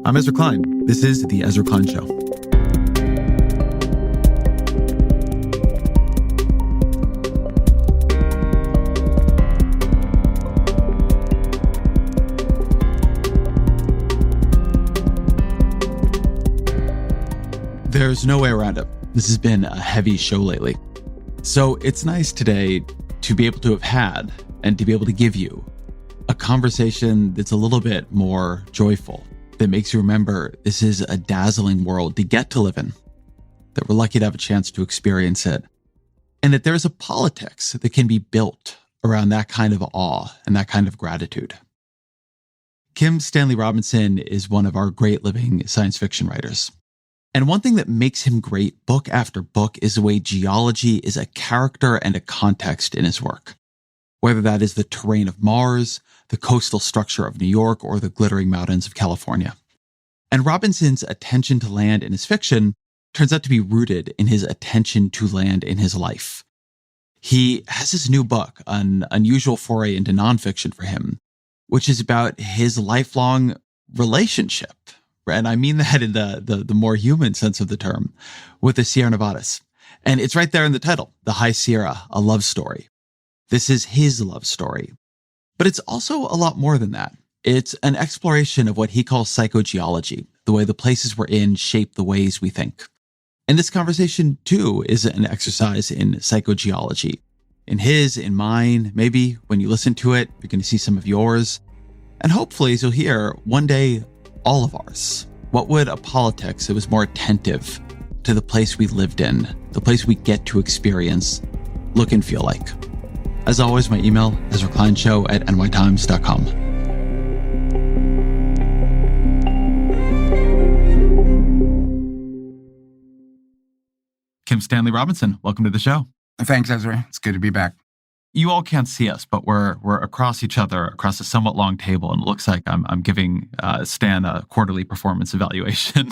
I'm Ezra Klein. This is The Ezra Klein Show. There's no way around it. This has been a heavy show lately. So it's nice today to be able to have had and to be able to give you a conversation that's a little bit more joyful, that makes you remember this is a dazzling world to get to live in, that we're lucky to have a chance to experience it, and that there's a politics that can be built around that kind of awe and that kind of gratitude. Kim Stanley Robinson is one of our great living science fiction writers. And one thing that makes him great book after book is the way geology is a character and a context in his work. Whether that is the terrain of Mars, the coastal structure of New York, or the glittering mountains of California. And Robinson's attention to land in his fiction turns out to be rooted in his attention to land in his life. He has this new book, an unusual foray into nonfiction for him, which is about his lifelong relationship. And I mean that in the more human sense of the term, with the Sierra Nevadas. And it's right there in the title, The High Sierra, a love story. This is his love story. But it's also a lot more than that. It's an exploration of what he calls psychogeology, the way the places we're in shape the ways we think. And this conversation, too, is an exercise in psychogeology. In his, in mine, maybe when you listen to it, you're going to see some of yours. And hopefully, as you'll hear, one day, all of ours. What would a politics that was more attentive to the place we lived in, the place we get to experience, look and feel like? As always, my email, EzraKleinShow@nytimes.com. Kim Stanley Robinson, welcome to the show. Thanks, Ezra. It's good to be back. You all can't see us, but we're across each other, across a somewhat long table, and it looks like I'm giving Stan a quarterly performance evaluation.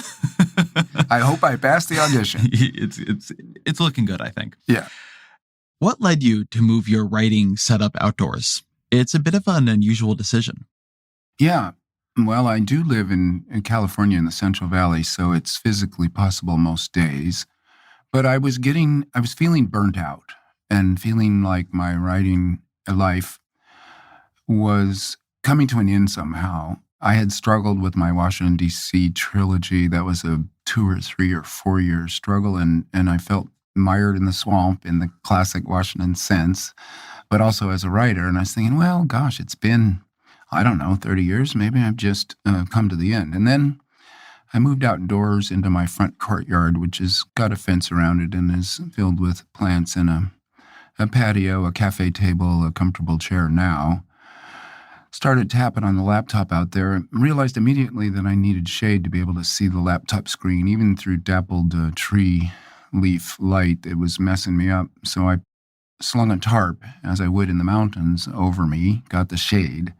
I hope I passed the audition. It's looking good, I think. Yeah. What led you to move your writing setup outdoors? It's a bit of an unusual decision. Yeah. Well, I do live in California in the Central Valley, so it's physically possible most days. But I was feeling burnt out and feeling like my writing life was coming to an end somehow. I had struggled with my Washington, D.C. trilogy. That was a 2 or 3 or 4 year struggle, and I felt mired in the swamp in the classic Washington sense, but also as a writer. And I was thinking, well, gosh, it's been, 30 years. Maybe I've just come to the end. And then I moved outdoors into my front courtyard, which has got a fence around it and is filled with plants and a patio, a cafe table, a comfortable chair now. Started tapping on the laptop out there and realized immediately that I needed shade to be able to see the laptop screen, even through dappled tree leaf light. It was messing me up. So I slung a tarp, as I would in the mountains, over me, got the shade.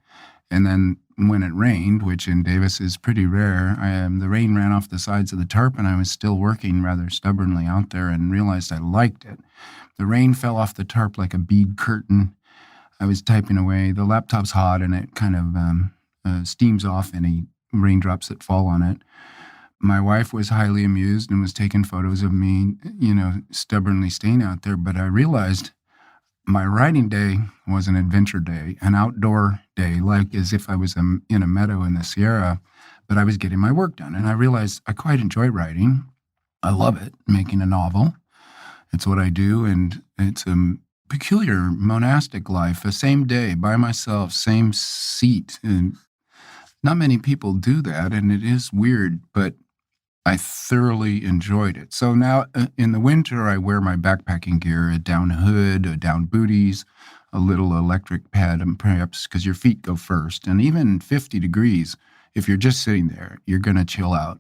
And then when it rained, which in Davis is pretty rare, the rain ran off the sides of the tarp, and I was still working rather stubbornly out there and realized I liked it. The rain fell off the tarp like a bead curtain. I was typing away. The laptop's hot, and it kind of steams off any raindrops that fall on it. My wife was highly amused and was taking photos of me, stubbornly staying out there. But I realized my writing day was an adventure day, an outdoor day, like as if I was in a meadow in the Sierra, but I was getting my work done. And I realized I quite enjoy writing. I love it, making a novel. It's what I do, and it's a peculiar monastic life, a same day, by myself, same seat. And not many people do that, and it is weird, but I thoroughly enjoyed it. So now in the winter, I wear my backpacking gear, a down hood, a down booties, a little electric pad, and perhaps because your feet go first. And even 50 degrees, if you're just sitting there, you're going to chill out.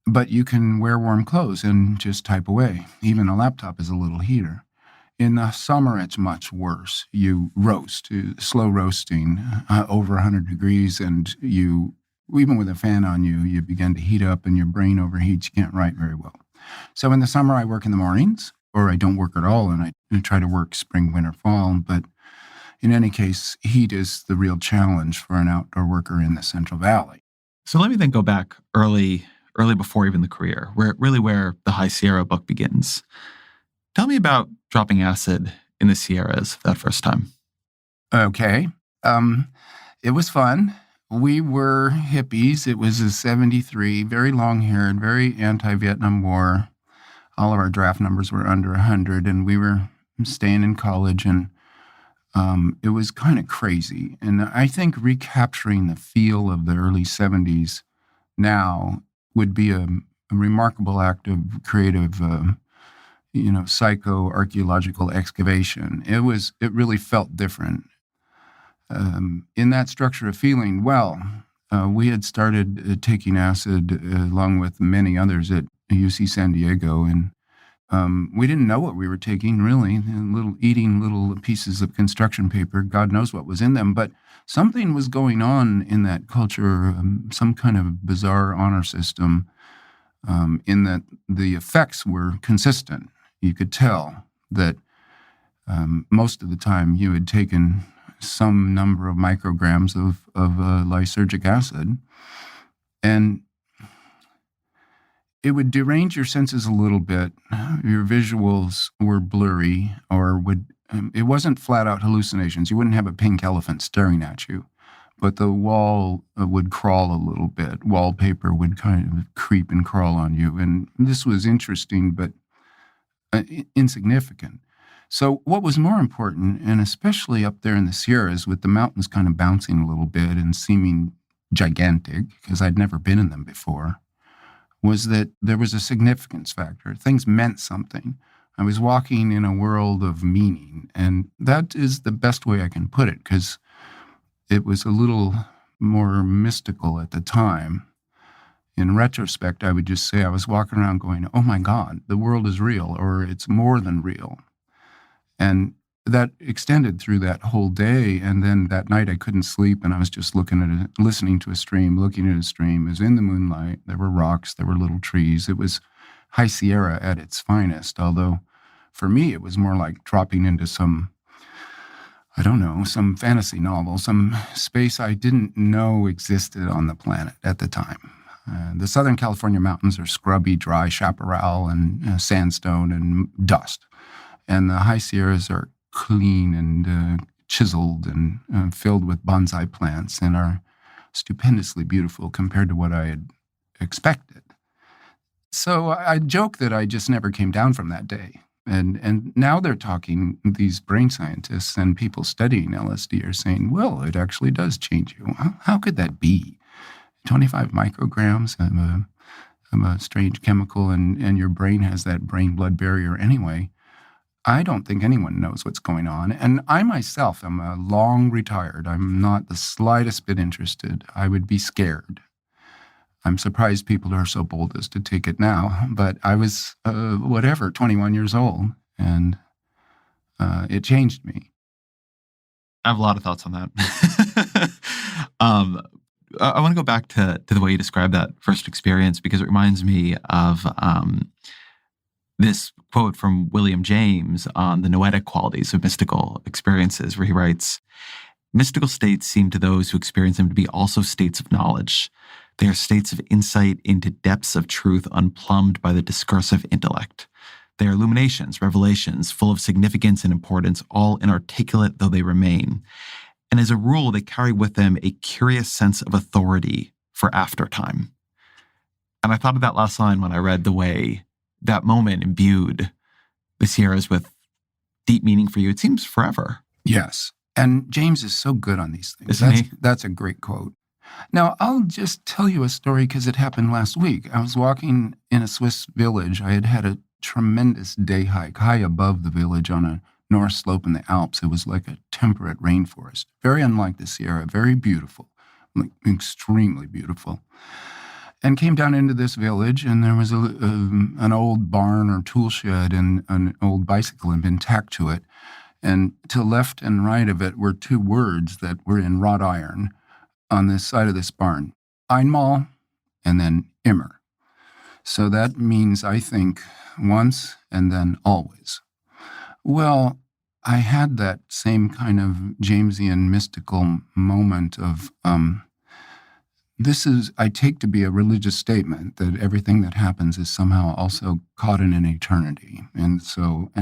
But you can wear warm clothes and just type away. Even a laptop is a little heater. In the summer, it's much worse. You roast, slow roasting, over 100 degrees, and even with a fan on you begin to heat up and your brain overheats. You can't write very well. So in the summer, I work in the mornings, or I don't work at all, and I try to work spring, winter, fall. But in any case, heat is the real challenge for an outdoor worker in the Central Valley. So let me then go back early before even the career, where the High Sierra book begins. Tell me about dropping acid in the Sierras that first time. Okay. Um, it was fun. We were hippies. It was a 73, very long-haired, very anti-Vietnam War. All of our draft numbers were under 100, and we were staying in college, and it was kind of crazy. And I think recapturing the feel of the early 70s now would be a remarkable act of creative, psycho-archaeological excavation. It really felt different. In that structure of feeling, we had started taking acid along with many others at UC San Diego, and we didn't know what we were taking, really. Eating little pieces of construction paper. God knows what was in them, but something was going on in that culture, some kind of bizarre honor system, in that the effects were consistent. You could tell that most of the time you had taken some number of micrograms of lysergic acid, and it would derange your senses a little bit. Your visuals were blurry, it wasn't flat out hallucinations. You wouldn't have a pink elephant staring at you, but the wall would crawl a little bit. Wallpaper would kind of creep and crawl on you. And this was interesting, but insignificant. So what was more important, and especially up there in the Sierras with the mountains kind of bouncing a little bit and seeming gigantic, because I'd never been in them before, was that there was a significance factor. Things meant something. I was walking in a world of meaning, and that is the best way I can put it, because it was a little more mystical at the time. In retrospect, I would just say I was walking around going, oh my God, the world is real, or it's more than real. And that extended through that whole day. And then that night I couldn't sleep, and I was just listening to a stream, looking at a stream. It was in the moonlight. There were rocks. There were little trees. It was High Sierra at its finest, although for me it was more like dropping into some fantasy novel, some space I didn't know existed on the planet at the time. The Southern California mountains are scrubby, dry chaparral and sandstone and dust. And the High Sierras are clean and chiseled and filled with bonsai plants and are stupendously beautiful compared to what I had expected. So I joke that I just never came down from that day. And now they're talking, these brain scientists and people studying LSD are saying, well, it actually does change you. How could that be? 25 micrograms of a strange chemical, and your brain has that brain-blood barrier anyway. I don't think anyone knows what's going on. And I myself am a long retired. I'm not the slightest bit interested. I would be scared. I'm surprised people are so bold as to take it now. But I was, 21 years old, and it changed me. I have a lot of thoughts on that. I want to go back to the way you described that first experience, because it reminds me of this quote from William James on the noetic qualities of mystical experiences, where he writes, "Mystical states seem to those who experience them to be also states of knowledge. They are states of insight into depths of truth unplumbed by the discursive intellect. They are illuminations, revelations, full of significance and importance, all inarticulate though they remain. And as a rule, they carry with them a curious sense of authority for aftertime." And I thought of that last line when I read the way that moment imbued the Sierras with deep meaning for you. It seems forever. Yes. And James is so good on these things. That's a great quote. Now, I'll just tell you a story because it happened last week. I was walking in a Swiss village. I had a tremendous day hike high above the village on a north slope in the Alps. It was like a temperate rainforest, very unlike the Sierra, very beautiful, like extremely beautiful. And came down into this village, and there was an old barn or tool shed, and an old bicycle had been tacked to it. And to left and right of it were two words that were in wrought iron on this side of this barn: Einmal and then immer. So that means, I think, once and then always. Well, I had that same kind of Jamesian mystical moment of this is, I take to be a religious statement that everything that happens is somehow also caught in an eternity. And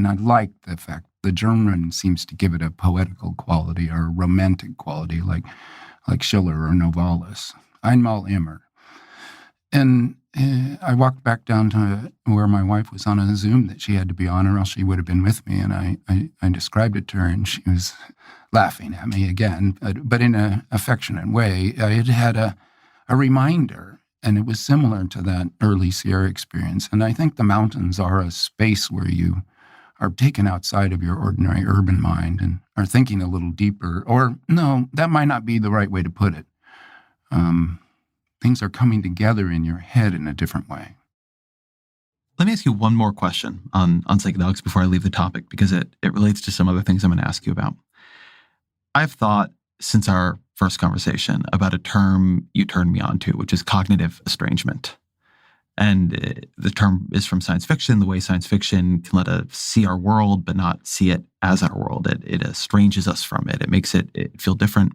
I like the fact the German seems to give it a poetical quality or a romantic quality, like Schiller or Novalis. Einmal immer. And I walked back down to where my wife was on a Zoom that she had to be on, or else she would have been with me. And I described it to her, and she was laughing at me again, but in an affectionate way. I had a reminder, and it was similar to that early Sierra experience. And I think the mountains are a space where you are taken outside of your ordinary urban mind and are thinking a little deeper. Or no, that might not be the right way to put it. Things are coming together in your head in a different way. Let me ask you one more question on psychedelics before I leave the topic, because it relates to some other things I'm going to ask you about. I've thought since our first conversation about a term you turned me on to, which is cognitive estrangement. And the term is from science fiction, the way science fiction can let us see our world, but not see it as our world. It estranges us from it. It makes it feel different.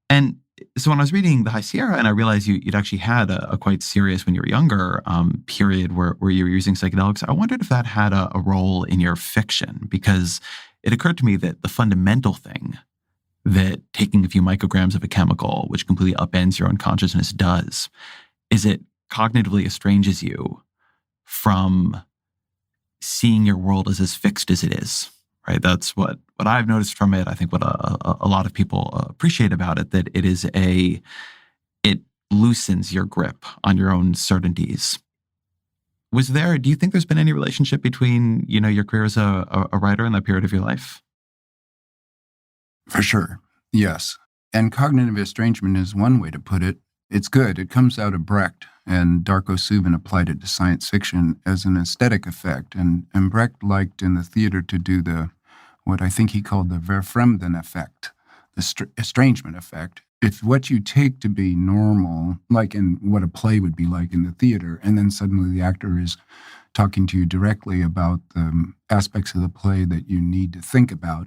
And so when I was reading the High Sierra, and I realized you'd actually had a quite serious, when you were younger, period where you were using psychedelics, I wondered if that had a role in your fiction, because it occurred to me that the fundamental thing that taking a few micrograms of a chemical, which completely upends your own consciousness, does, is it cognitively estranges you from seeing your world as fixed as it is. Right? That's what I've noticed from it. I think what a lot of people appreciate about it, that it loosens your grip on your own certainties. Do you think there's been any relationship between, your career as a writer and that period of your life? For sure. Yes. And cognitive estrangement is one way to put it. It's good. It comes out of Brecht, and Darko Subin applied it to science fiction as an aesthetic effect. And Brecht liked in the theater to do what I think he called the verfremden effect, the estrangement effect. If what you take to be normal, like in what a play would be like in the theater, and then suddenly the actor is talking to you directly about the aspects of the play that you need to think about,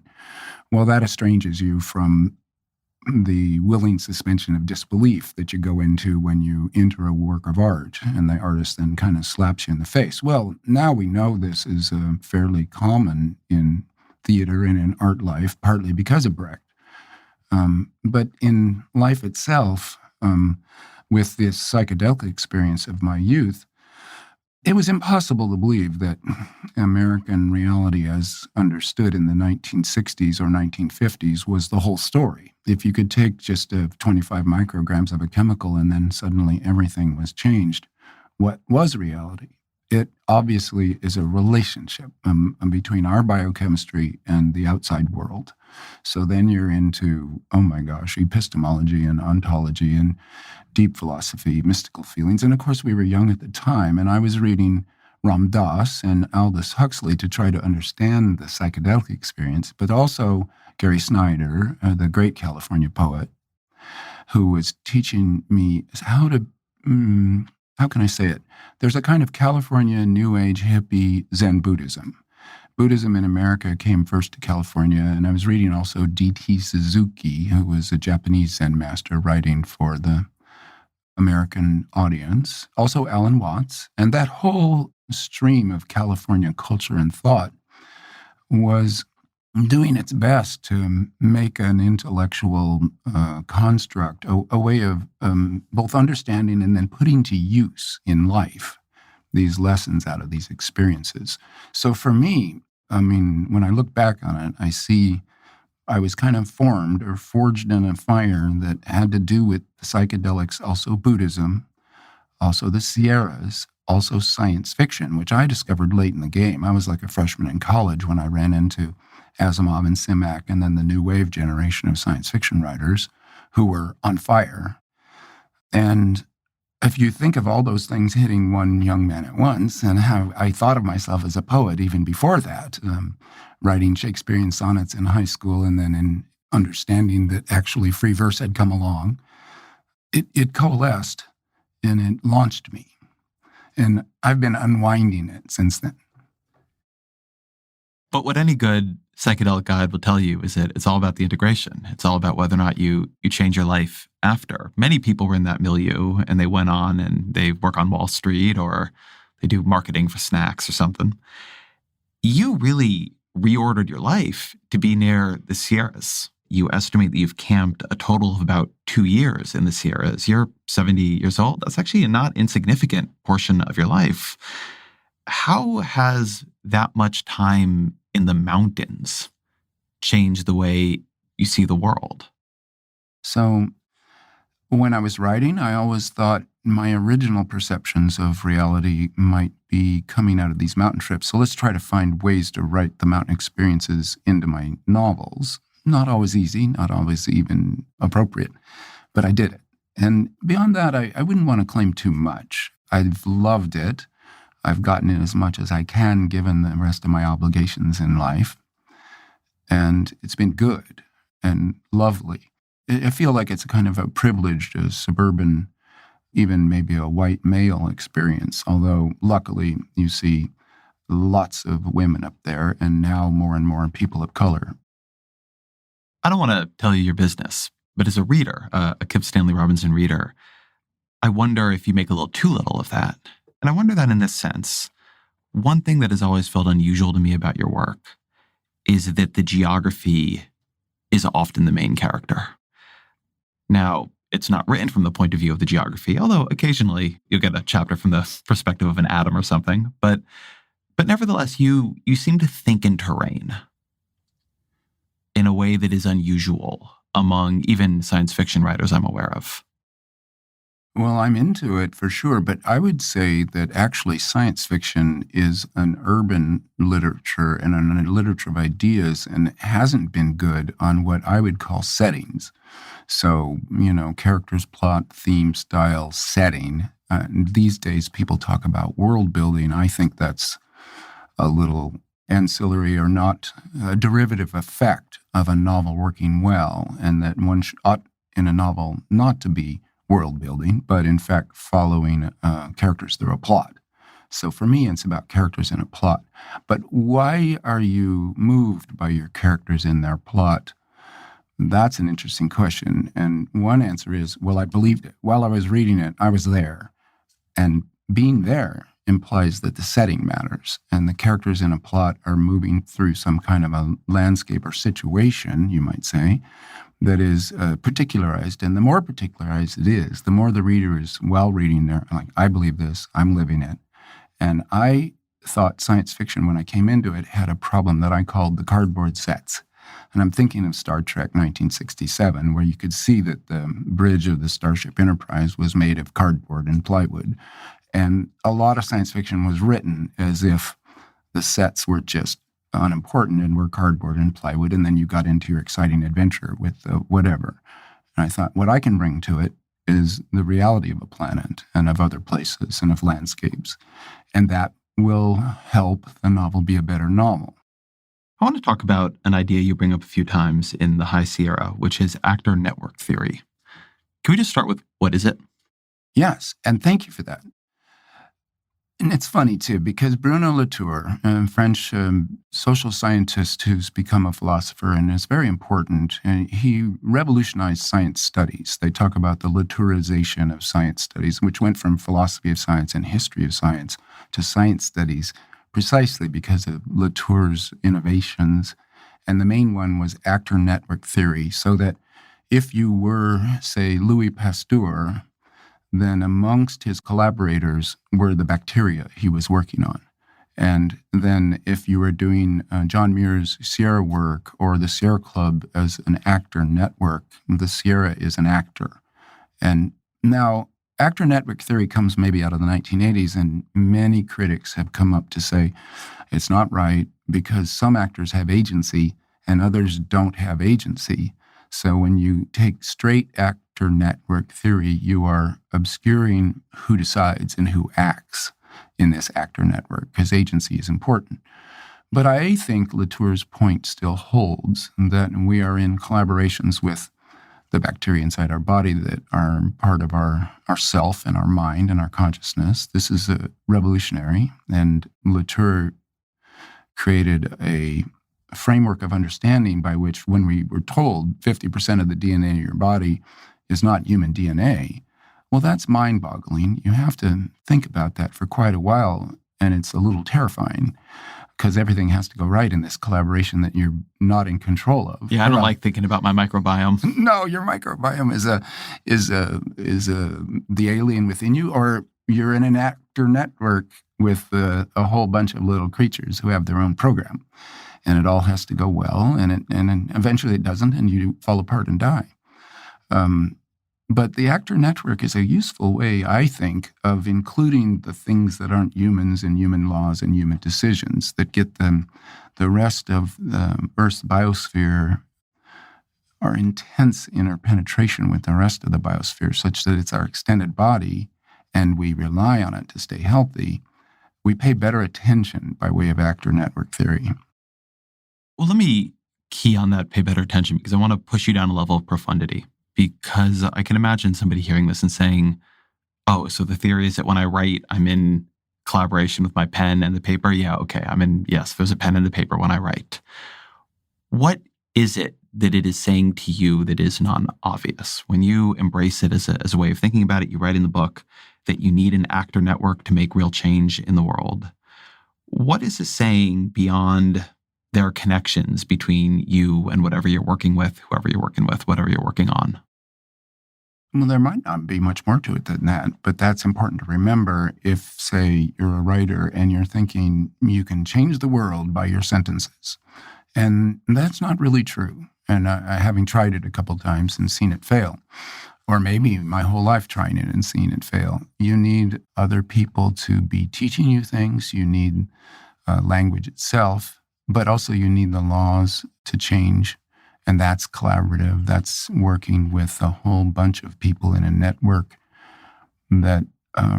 well, that estranges you from the willing suspension of disbelief that you go into when you enter a work of art, and the artist then kind of slaps you in the face. Well, now we know this is fairly common in theater and in art life, partly because of Brecht. But in life itself, with this psychedelic experience of my youth, it was impossible to believe that American reality as understood in the 1960s or 1950s was the whole story. If you could take just 25 micrograms of a chemical and then suddenly everything was changed, what was reality? It obviously is a relationship between our biochemistry and the outside world. So then you're into, oh my gosh, epistemology and ontology and deep philosophy, mystical feelings. And of course, we were young at the time, and I was reading Ram Dass and Aldous Huxley to try to understand the psychedelic experience, but also Gary Snyder, the great California poet, who was teaching me how to, how can I say it? There's a kind of California New Age hippie Zen Buddhism. Buddhism in America came first to California, and I was reading also D.T. Suzuki, who was a Japanese Zen master writing for the American audience, also Alan Watts, and that whole stream of California culture and thought was doing its best to make an intellectual construct, a way of both understanding and then putting to use in life these lessons out of these experiences. So for me, I mean, when I look back on it, I see I was kind of formed or forged in a fire that had to do with the psychedelics, also Buddhism, also the Sierras, also science fiction, which I discovered late in the game. I was like a freshman in college when I ran into Asimov and Simak, and then the new wave generation of science fiction writers who were on fire. And if you think of all those things hitting one young man at once, and how I thought of myself as a poet even before that, writing Shakespearean sonnets in high school, and then in understanding that actually free verse had come along, it coalesced and it launched me. And I've been unwinding it since then. But would any good psychedelic guide will tell you is that it's all about the integration. It's all about whether or not you change your life after. Many people were in that milieu and they went on and they work on Wall Street or they do marketing for snacks or something. You really reordered your life to be near the Sierras. You estimate that you've camped a total of about 2 years in the Sierras. You're 70 years old. That's actually a not insignificant portion of your life. How has that much time in the mountains changed the way you see the world? So when I was writing, I always thought my original perceptions of reality might be coming out of these mountain trips. So let's try to find ways to write the mountain experiences into my novels. Not always easy, not always even appropriate, but I did it. And beyond that, I wouldn't want to claim too much. I've loved it. I've gotten in as much as I can given the rest of my obligations in life. And it's been good and lovely. I feel like it's a kind of a privileged suburban, even maybe a white male experience, although luckily you see lots of women up there and now more and more people of color. I don't want to tell you your business, but as a reader, a Kip Stanley Robinson reader, I wonder if you make a little too little of that. And I wonder that in this sense, one thing that has always felt unusual to me about your work is that the geography is often the main character. Now, it's not written from the point of view of the geography, although occasionally you'll get a chapter from the perspective of an atom or something. But nevertheless, you seem to think in terrain in a way that is unusual among even science fiction writers I'm aware of. Well, I'm into it for sure, but I would say that actually science fiction is an urban literature and a literature of ideas and hasn't been good on what I would call settings. So, characters, plot, theme, style, setting. These days people talk about world building. I think that's a little ancillary or not a derivative effect of a novel working well, and that one ought in a novel not to be world building, but in fact following characters through a plot. So for me, it's about characters in a plot. But why are you moved by your characters in their plot? That's an interesting question. And one answer is, well, I believed it. While I was reading it, I was there. And being there implies that the setting matters. And the characters in a plot are moving through some kind of a landscape or situation, you might say, that is particularized. And the more particularized it is, the more the reader is, while reading there, like, I believe this, I'm living it. And I thought science fiction, when I came into it, had a problem that I called the cardboard sets. And I'm thinking of Star Trek 1967, where you could see that the bridge of the Starship Enterprise was made of cardboard and plywood. And a lot of science fiction was written as if the sets were just unimportant and were cardboard and plywood, and then you got into your exciting adventure with whatever. And I thought, what I can bring to it is the reality of a planet and of other places and of landscapes. And that will help the novel be a better novel. I want to talk about an idea you bring up a few times in the High Sierra, which is actor network theory. Can we just start with what is it? Yes, and thank you for that. And it's funny, too, because Bruno Latour, a French social scientist who's become a philosopher and is very important, and he revolutionized science studies. They talk about the Latourization of science studies, which went from philosophy of science and history of science to science studies, precisely because of Latour's innovations. And the main one was actor network theory, so that if you were, say, Louis Pasteur, then amongst his collaborators were the bacteria he was working on. And then if you were doing John Muir's Sierra work or the Sierra Club as an actor network, the Sierra is an actor. And now actor network theory comes maybe out of the 1980s, and many critics have come up to say it's not right because some actors have agency and others don't have agency. So when you take straight actor network theory, you are obscuring who decides and who acts in this actor network, because agency is important. But I think Latour's point still holds, that we are in collaborations with the bacteria inside our body that are part of our self and our mind and our consciousness. This is a revolutionary, and Latour created a framework of understanding by which, when we were told 50% of the DNA in your body is not human DNA, well, that's mind-boggling. You have to think about that for quite a while, and it's a little terrifying because everything has to go right in this collaboration that you're not in control of. Yeah, I don't like thinking about my microbiome. No, your microbiome is the alien within you, or you're in an actor network with a whole bunch of little creatures who have their own program, and it all has to go well, and eventually it doesn't, and you fall apart and die. But the actor network is a useful way, I think, of including the things that aren't humans and human laws and human decisions that get them the rest of the Earth's biosphere, our intense interpenetration with the rest of the biosphere, such that it's our extended body and we rely on it to stay healthy. We pay better attention by way of actor network theory. Well, let me key on that pay better attention, because I want to push you down a level of profundity. Because I can imagine somebody hearing this and saying, oh, so the theory is that when I write, I'm in collaboration with my pen and the paper. Yeah, okay. Yes, there's a pen and the paper when I write. What is it that it is saying to you that is non-obvious? When you embrace it as a way of thinking about it, you write in the book that you need an actor network to make real change in the world. What is it saying beyond their connections between you and whatever you're working with, whoever you're working with, whatever you're working on? Well, there might not be much more to it than that, but that's important to remember if, say, you're a writer and you're thinking you can change the world by your sentences. And that's not really true. And having tried it a couple times and seen it fail, or maybe my whole life trying it and seeing it fail, you need other people to be teaching you things. You need language itself, but also you need the laws to change. And that's collaborative. That's working with a whole bunch of people in a network. That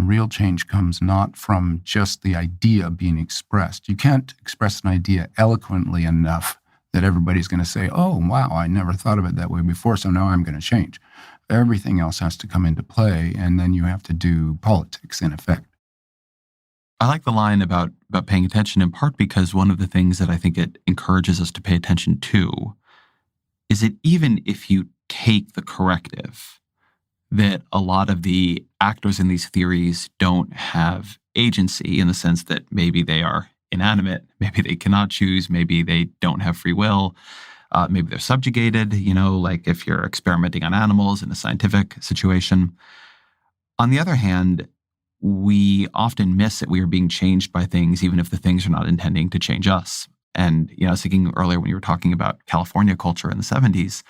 real change comes not from just the idea being expressed. You can't express an idea eloquently enough that everybody's going to say, oh, wow, I never thought of it that way before, so now I'm going to change. Everything else has to come into play, and then you have to do politics, in effect. I like the line about paying attention, in part because one of the things that I think it encourages us to pay attention to is that even if you take the corrective, that a lot of the actors in these theories don't have agency, in the sense that maybe they are inanimate, maybe they cannot choose, maybe they don't have free will, maybe they're subjugated, like if you're experimenting on animals in a scientific situation. On the other hand, we often miss that we are being changed by things, even if the things are not intending to change us. And, I was thinking earlier when you were talking about California culture in the 70s,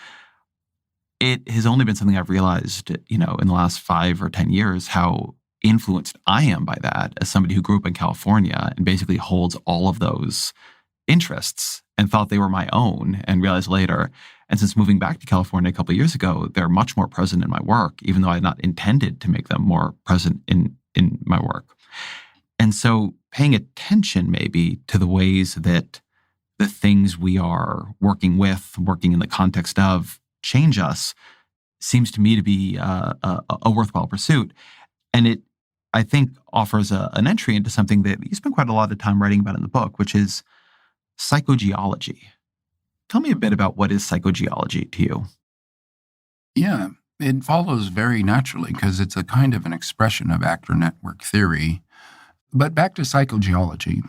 it has only been something I've realized, in the last 5 or 10 years, how influenced I am by that as somebody who grew up in California and basically holds all of those interests and thought they were my own, and realized later. And since moving back to California a couple of years ago, they're much more present in my work, even though I had not intended to make them more present in my work. And so paying attention maybe to the ways that the things we are working with, working in the context of, change us, seems to me to be a worthwhile pursuit. And it, I think, offers an entry into something that you spend quite a lot of time writing about in the book, which is psychogeology. Tell me a bit about what is psychogeology to you. Yeah, it follows very naturally because it's a kind of an expression of actor network theory. But back to psychogeology.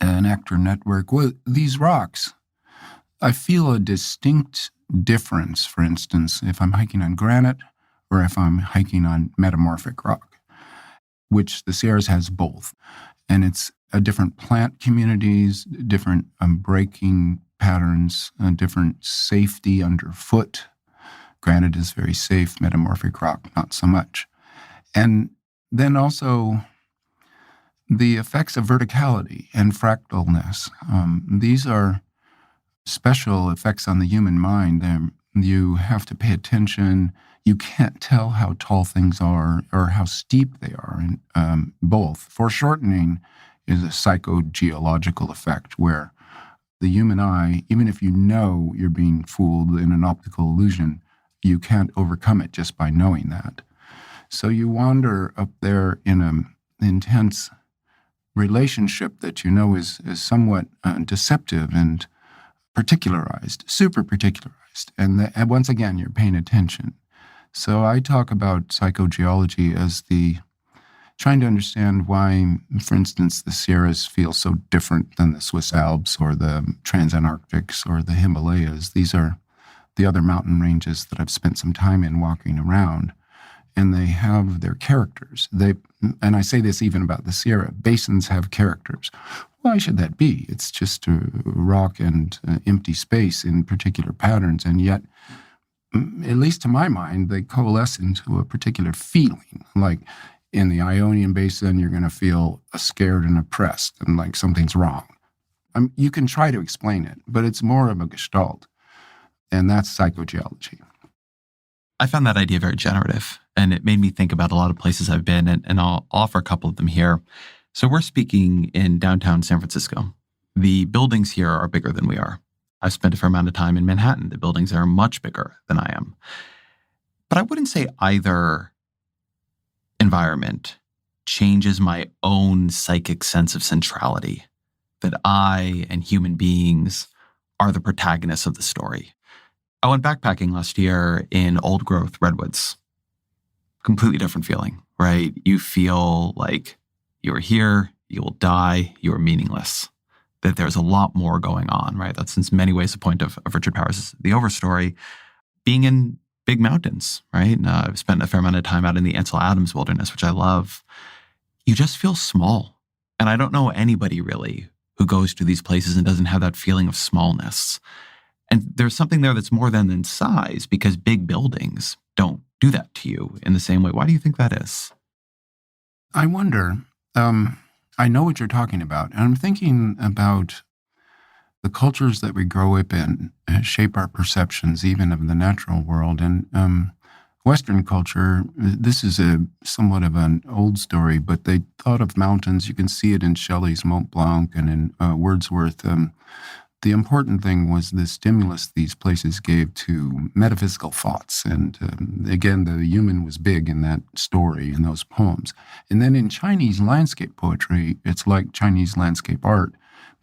An actor network, well, these rocks, I feel a distinct difference, for instance, if I'm hiking on granite or if I'm hiking on metamorphic rock, which the Sierras has both. And it's a different plant communities, different breaking patterns, different safety underfoot. Granite is very safe, metamorphic rock, not so much. And then also the effects of verticality and fractalness. These are special effects on the human mind. You have to pay attention. You can't tell how tall things are or how steep they are. And both. Foreshortening is a psychogeological effect where the human eye, even if you know you're being fooled in an optical illusion, you can't overcome it just by knowing that. So you wander up there in an intense relationship that is somewhat deceptive and particularized, super particularized. And once again, you're paying attention. So I talk about psychogeology as the trying to understand why, for instance, the Sierras feel so different than the Swiss Alps or the Transantarctics or the Himalayas. These are the other mountain ranges that I've spent some time in walking around, and they have their characters. And I say this even about the Sierra. Basins have characters. Why should that be? It's just a rock and empty space in particular patterns, and yet, at least to my mind, they coalesce into a particular feeling. Like in the Ionian Basin, you're going to feel scared and oppressed and like something's wrong. You can try to explain it, but it's more of a gestalt, and that's psychogeology. I found that idea very generative, and it made me think about a lot of places I've been, and I'll offer a couple of them here. So we're speaking in downtown San Francisco. The buildings here are bigger than we are. I've spent a fair amount of time in Manhattan. The buildings are much bigger than I am. But I wouldn't say either environment changes my own psychic sense of centrality, that I and human beings are the protagonists of the story. I went backpacking last year in old growth redwoods. Completely different feeling, right? You feel like you are here, you will die, you are meaningless. That there's a lot more going on, right? That's in many ways the point of Richard Powers' The Overstory. Being in big mountains, right? I've spent a fair amount of time out in the Ansel Adams wilderness, which I love. You just feel small. And I don't know anybody really who goes to these places and doesn't have that feeling of smallness. And there's something there that's more than size, because big buildings don't do that to you in the same way. Why do you think that is? I wonder, I know what you're talking about, and I'm thinking about the cultures that we grow up in shape our perceptions even of the natural world. And Western culture, this is somewhat of an old story, but they thought of mountains. You can see it in Shelley's Mont Blanc and in Wordsworth. The important thing was the stimulus these places gave to metaphysical thoughts. And again, the human was big in that story, in those poems. And then in Chinese landscape poetry, it's like Chinese landscape art.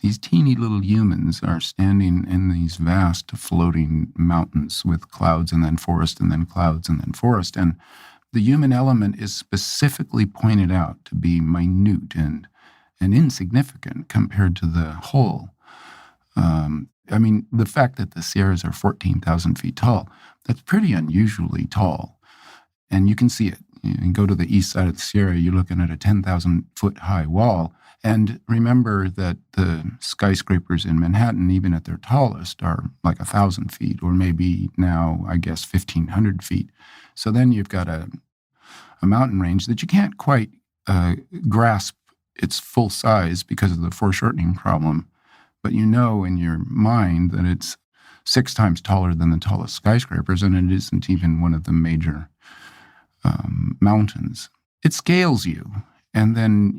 These teeny little humans are standing in these vast floating mountains with clouds and then forest and then clouds and then forest. And the human element is specifically pointed out to be minute and insignificant compared to the whole. I mean, the fact that the Sierras are 14,000 feet tall, that's pretty unusually tall. And you can see it. You can go to the east side of the Sierra, you're looking at a 10,000-foot high wall. And remember that the skyscrapers in Manhattan, even at their tallest, are like 1,000 feet, or maybe now, I guess, 1,500 feet. So then you've got a mountain range that you can't quite grasp its full size because of the foreshortening problem. But you know in your mind that it's 6 times taller than the tallest skyscrapers, and it isn't even one of the major mountains. It scales you. And then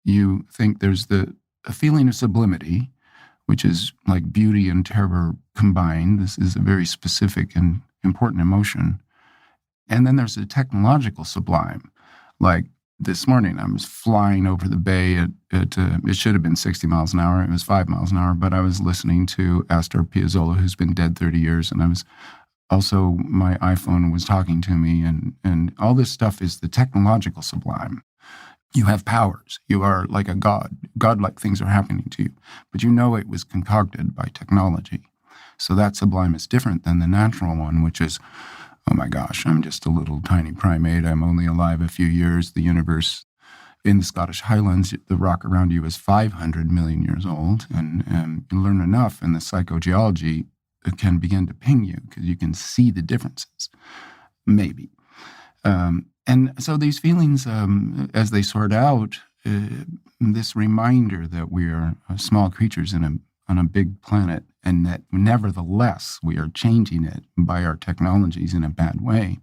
you think there's a feeling of sublimity, which is like beauty and terror combined. This is a very specific and important emotion. And then there's the technological sublime. Like this morning, I was flying over the bay at it should have been 60 miles an hour. It was 5 miles an hour, but I was listening to Astor Piazzolla, who's been dead 30 years. And I was also, my iPhone was talking to me, and all this stuff is the technological sublime. You have powers. You are like a god. Godlike things are happening to you. But you know it was concocted by technology. So that sublime is different than the natural one, which is, oh my gosh, I'm just a little tiny primate. I'm only alive a few years. The universe in the Scottish Highlands, the rock around you is 500 million years old. And you learn enough, and the psychogeology can begin to ping you because you can see the differences, maybe. And so these feelings, as they sort out, this reminder that we are small creatures on a big planet, and that nevertheless we are changing it by our technologies in a bad way,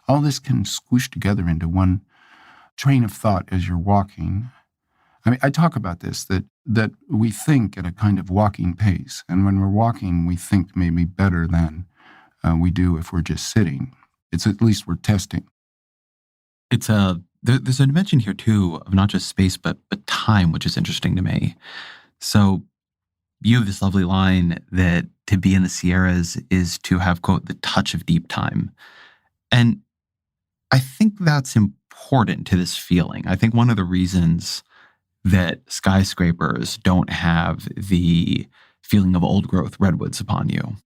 all this can squish together into one train of thought as you're walking. I mean, I talk about this, that we think at a kind of walking pace. And when we're walking, we think maybe better than we do if we're just sitting. It's at least we're testing. There's a dimension here too of not just space, but time, which is interesting to me. So You have this lovely line that to be in the Sierras is to have, quote, the touch of deep time. And I think that's important to this feeling. I think one of the reasons that skyscrapers don't have the feeling of old growth redwoods upon you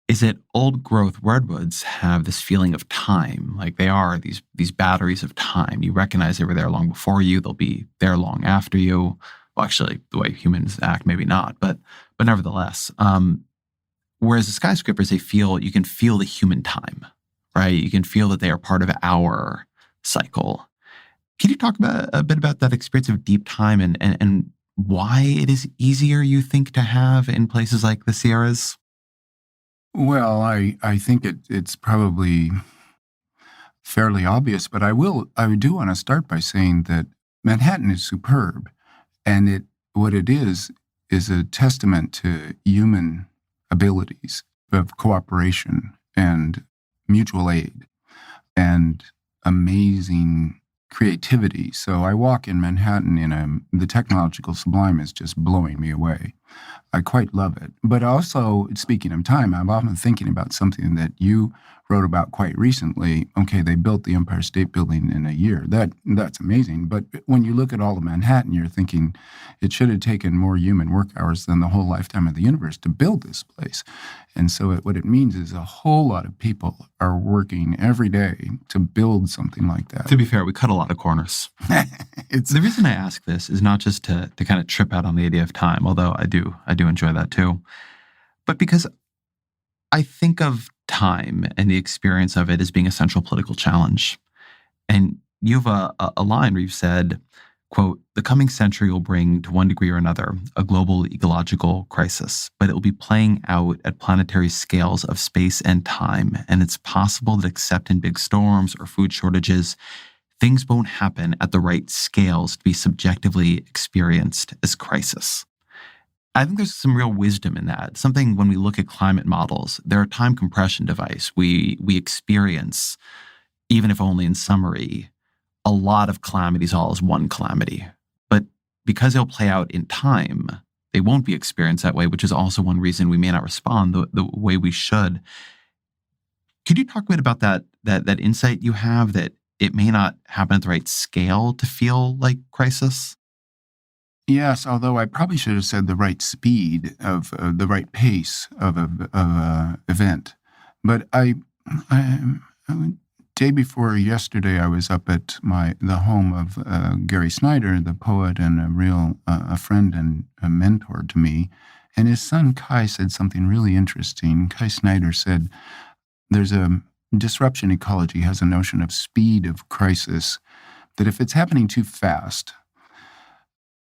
is that old growth redwoods have this feeling of time. Like they are these batteries of time. You recognize they were there long before you. They'll be there long after you. Well, actually, the way humans act, maybe not, but nevertheless. Whereas the skyscrapers, you can feel the human time, right? You can feel that they are part of our cycle. Can you talk a bit about that experience of deep time and why it is easier, you think, to have in places like the Sierras? Well, I think it's probably fairly obvious, but I do want to start by saying that Manhattan is superb, and what it is a testament to human abilities of cooperation and mutual aid and amazing creativity. So I walk in Manhattan the technological sublime is just blowing me away. I quite love it. But also, speaking of time, I'm often thinking about something that you wrote about quite recently. Okay, they built the Empire State Building in a year. That's amazing. But when you look at all of Manhattan, you're thinking it should have taken more human work hours than the whole lifetime of the universe to build this place. And so what it means is a whole lot of people are working every day to build something like that. To be fair, we cut a lot of corners. The reason I ask this is not just to kind of trip out on the idea of time, although I do enjoy that too, but because I think of time and the experience of it as being a central political challenge. And you have a line where you've said, quote, "The coming century will bring, to one degree or another, a global ecological crisis, but it will be playing out at planetary scales of space and time. And it's possible that except in big storms or food shortages, things won't happen at the right scales to be subjectively experienced as crisis." I think there's some real wisdom in that. Something when we look at climate models, they're a time compression device. We experience, even if only in summary, a lot of calamities all as one calamity. But because they'll play out in time, they won't be experienced that way, which is also one reason we may not respond the way we should. Could you talk a bit about that insight you have that it may not happen at the right scale to feel like crisis? Yes, although I probably should have said the right speed of the right pace of a event. But day before yesterday, I was up at the home of Gary Snyder, the poet and a friend and a mentor to me, and his son Kai said something really interesting. Kai Snyder said, "There's a disruption ecology has a notion of speed of crisis, that if it's happening too fast."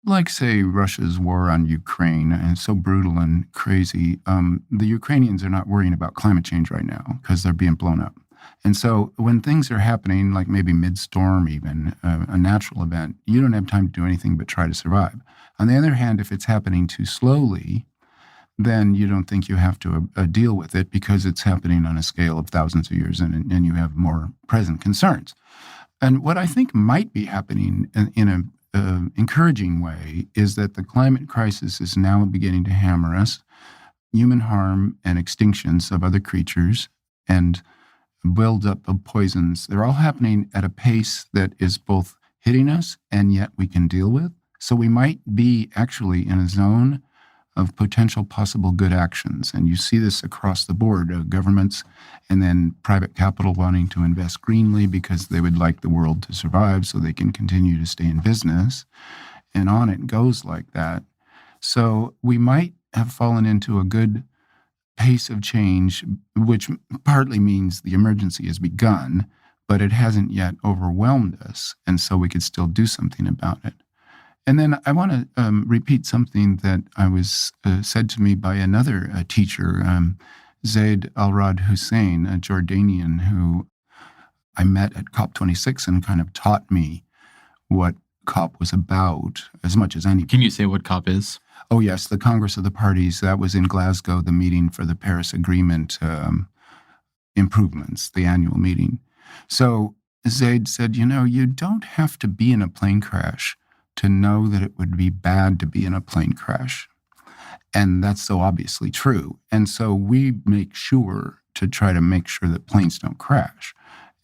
Like, say, Russia's war on Ukraine, and it's so brutal and crazy. The Ukrainians are not worrying about climate change right now because they're being blown up. And so when things are happening, like maybe mid-storm even, a natural event, you don't have time to do anything but try to survive. On the other hand, if it's happening too slowly, then you don't think you have to deal with it because it's happening on a scale of thousands of years and you have more present concerns. And what I think might be happening in a encouraging way is that the climate crisis is now beginning to hammer us. Human harm and extinctions of other creatures and build-up of poisons, they're all happening at a pace that is both hitting us and yet we can deal with. So we might be actually in a zone of potential possible good actions. And you see this across the board, governments and then private capital wanting to invest greenly because they would like the world to survive so they can continue to stay in business. And on it goes like that. So we might have fallen into a good pace of change, which partly means the emergency has begun, but it hasn't yet overwhelmed us. And so we could still do something about it. And then I want to repeat something that I was said to me by another teacher, Zaid Al-Rad Hussein, a Jordanian who I met at COP26 and kind of taught me what COP was about as much as any. Can you say what COP is? Oh, yes, the Congress of the Parties. That was in Glasgow, the meeting for the Paris Agreement improvements, the annual meeting. So Zaid said, you don't have to be in a plane crash to know that it would be bad to be in a plane crash. And that's so obviously true. And so we make sure to try to make sure that planes don't crash.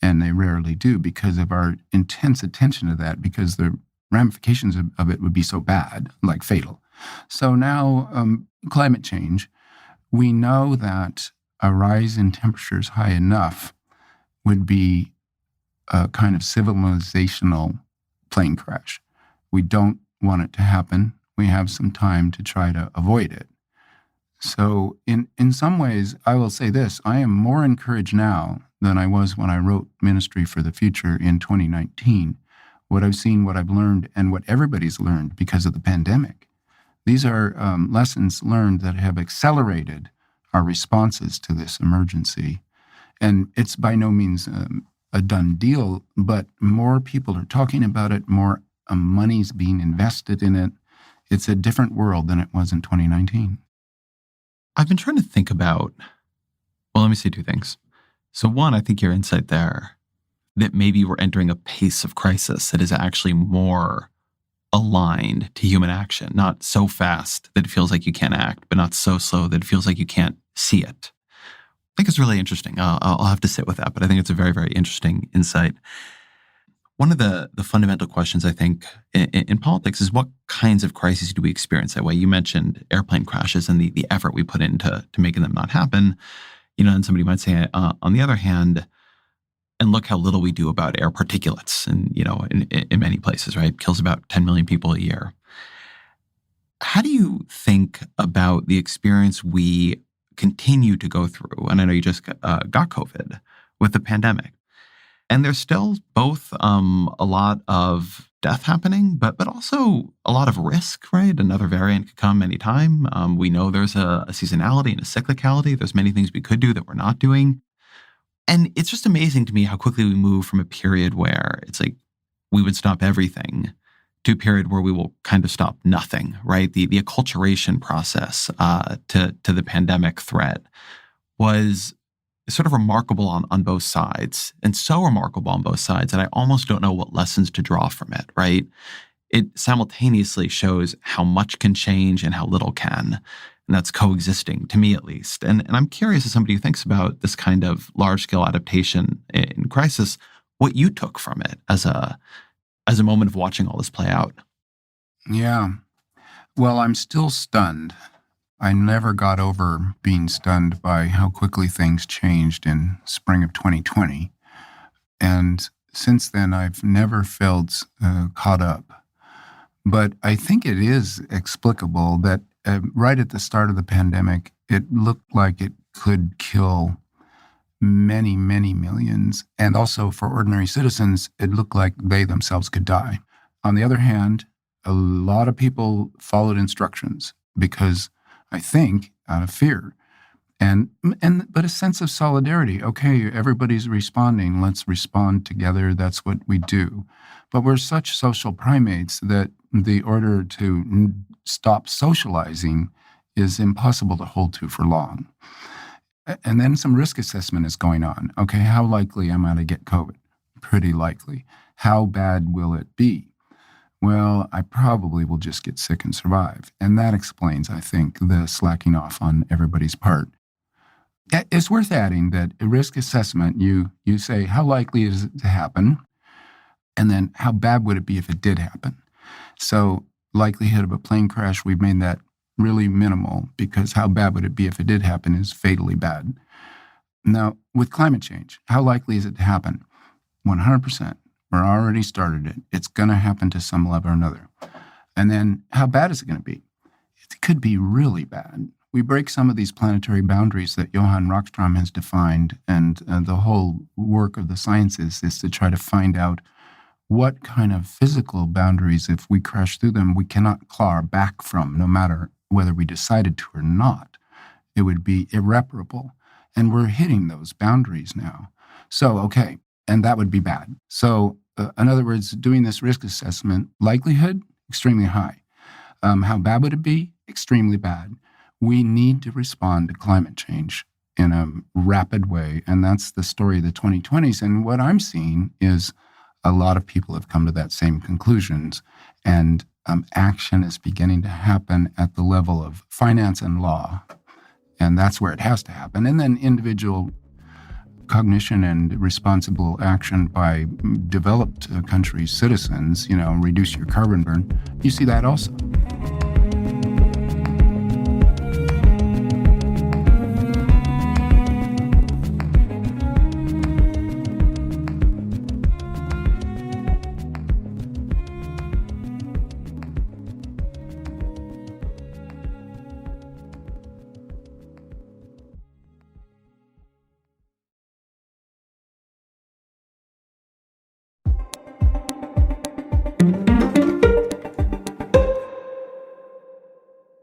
And they rarely do because of our intense attention to that, because the ramifications of it would be so bad, like fatal. So now, climate change, we know that a rise in temperatures high enough would be a kind of civilizational plane crash. We don't want it to happen. We have some time to try to avoid it. So in some ways, I will say this, I am more encouraged now than I was when I wrote Ministry for the Future in 2019. What I've seen, what I've learned, and what everybody's learned because of the pandemic. These are lessons learned that have accelerated our responses to this emergency. And it's by no means a done deal, but more people are talking about it, more money's being invested in it. It's a different world than it was in 2019. I've been trying to think about, well, let me say two things. So one, I think your insight there, that maybe we're entering a pace of crisis that is actually more aligned to human action, not so fast that it feels like you can't act, but not so slow that it feels like you can't see it. I think it's really interesting. I'll have to sit with that, but I think it's a very, very interesting insight. One of the fundamental questions, I think, in politics is what kinds of crises do we experience that way? You mentioned airplane crashes and the effort we put into making them not happen. And somebody might say, on the other hand, and look how little we do about air particulates and, in many places, right? Kills about 10 million people a year. How do you think about the experience we continue to go through? And I know you just got COVID with the pandemic. And there's still both a lot of death happening, but also a lot of risk, right? Another variant could come anytime. We know there's a seasonality and a cyclicality. There's many things we could do that we're not doing. And it's just amazing to me how quickly we move from a period where it's like we would stop everything to a period where we will kind of stop nothing, right? The acculturation process to the pandemic threat was sort of remarkable on both sides, and so remarkable on both sides that I almost don't know what lessons to draw from it, right? It simultaneously shows how much can change and how little can. And that's coexisting, to me at least. And I'm curious, as somebody who thinks about this kind of large-scale adaptation in crisis, what you took from it as a moment of watching all this play out. Yeah. Well, I'm still stunned. I never got over being stunned by how quickly things changed in spring of 2020. And since then, I've never felt caught up. But I think it is explicable that right at the start of the pandemic, it looked like it could kill many, many millions. And also for ordinary citizens, it looked like they themselves could die. On the other hand, a lot of people followed instructions because I think out of fear but a sense of solidarity. Okay, everybody's responding. Let's respond together. That's what we do. But we're such social primates that the order to stop socializing is impossible to hold to for long. And then some risk assessment is going on. Okay, how likely am I to get COVID? Pretty likely. How bad will it be? Well, I probably will just get sick and survive. And that explains, I think, the slacking off on everybody's part. It's worth adding that a risk assessment, you say, how likely is it to happen? And then how bad would it be if it did happen? So likelihood of a plane crash, we've made that really minimal because how bad would it be if it did happen is fatally bad. Now, with climate change, how likely is it to happen? 100%. We're already started it. It's going to happen to some level or another. And then how bad is it going to be? It could be really bad. We break some of these planetary boundaries that Johann Rockström has defined, and the whole work of the sciences is to try to find out what kind of physical boundaries, if we crash through them, we cannot claw back from, no matter whether we decided to or not. It would be irreparable. And we're hitting those boundaries now. So, okay, and that would be bad. So, in other words, doing this risk assessment, likelihood, extremely high. How bad would it be? Extremely bad. We need to respond to climate change in a rapid way. And that's the story of the 2020s. And what I'm seeing is a lot of people have come to that same conclusions. And action is beginning to happen at the level of finance and law. And that's where it has to happen. And then individual cognition and responsible action by developed countries' citizens, reduce your carbon burn. You see that also.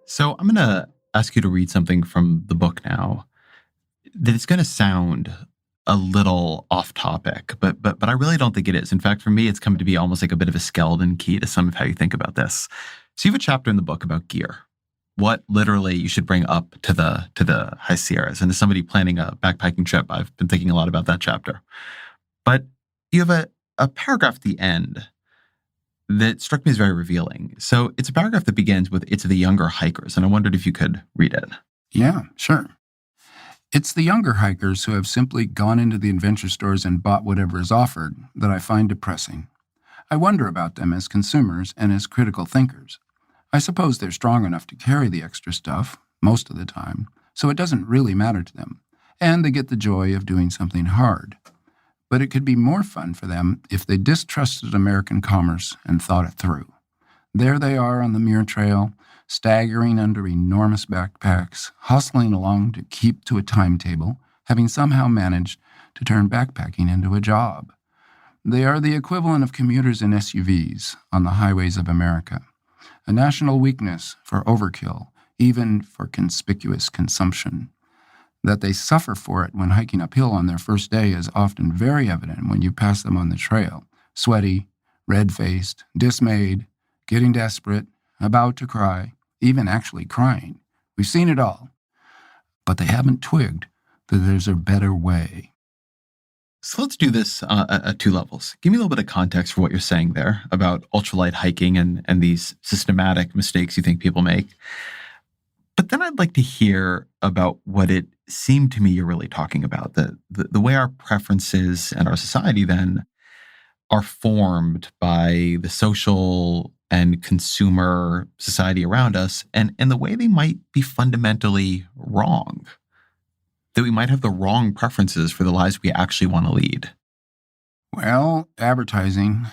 So I'm going to ask you to read something from the book now that it's going to sound a little off topic, but I really don't think it is. In fact, for me, it's come to be almost like a bit of a skeleton key to some of how you think about this. So you have a chapter in the book about gear, what literally you should bring up to the High Sierras. And as somebody planning a backpacking trip, I've been thinking a lot about that chapter. But you have a paragraph at the end that struck me as very revealing. So it's a paragraph that begins with, "It's the younger hikers," and I wondered if you could read it. Yeah, sure. It's the younger hikers who have simply gone into the adventure stores and bought whatever is offered that I find depressing. I wonder about them as consumers and as critical thinkers. I suppose they're strong enough to carry the extra stuff, most of the time, so it doesn't really matter to them, and they get the joy of doing something hard. But it could be more fun for them if they distrusted American commerce and thought it through. There they are on the Muir Trail, staggering under enormous backpacks, hustling along to keep to a timetable, having somehow managed to turn backpacking into a job. They are the equivalent of commuters in SUVs on the highways of America, a national weakness for overkill, even for conspicuous consumption. That they suffer for it when hiking uphill on their first day is often very evident when you pass them on the trail, sweaty, red-faced, dismayed, getting desperate, about to cry, even actually crying. We've seen it all. But they haven't twigged that there's a better way. So let's do this at two levels. Give me a little bit of context for what you're saying there about ultralight hiking and these systematic mistakes you think people make. But then I'd like to hear about what it seemed to me you're really talking about, the way our preferences and our society then are formed by the social and consumer society around us, and the way they might be fundamentally wrong, that we might have the wrong preferences for the lives we actually want to lead. Well, advertising,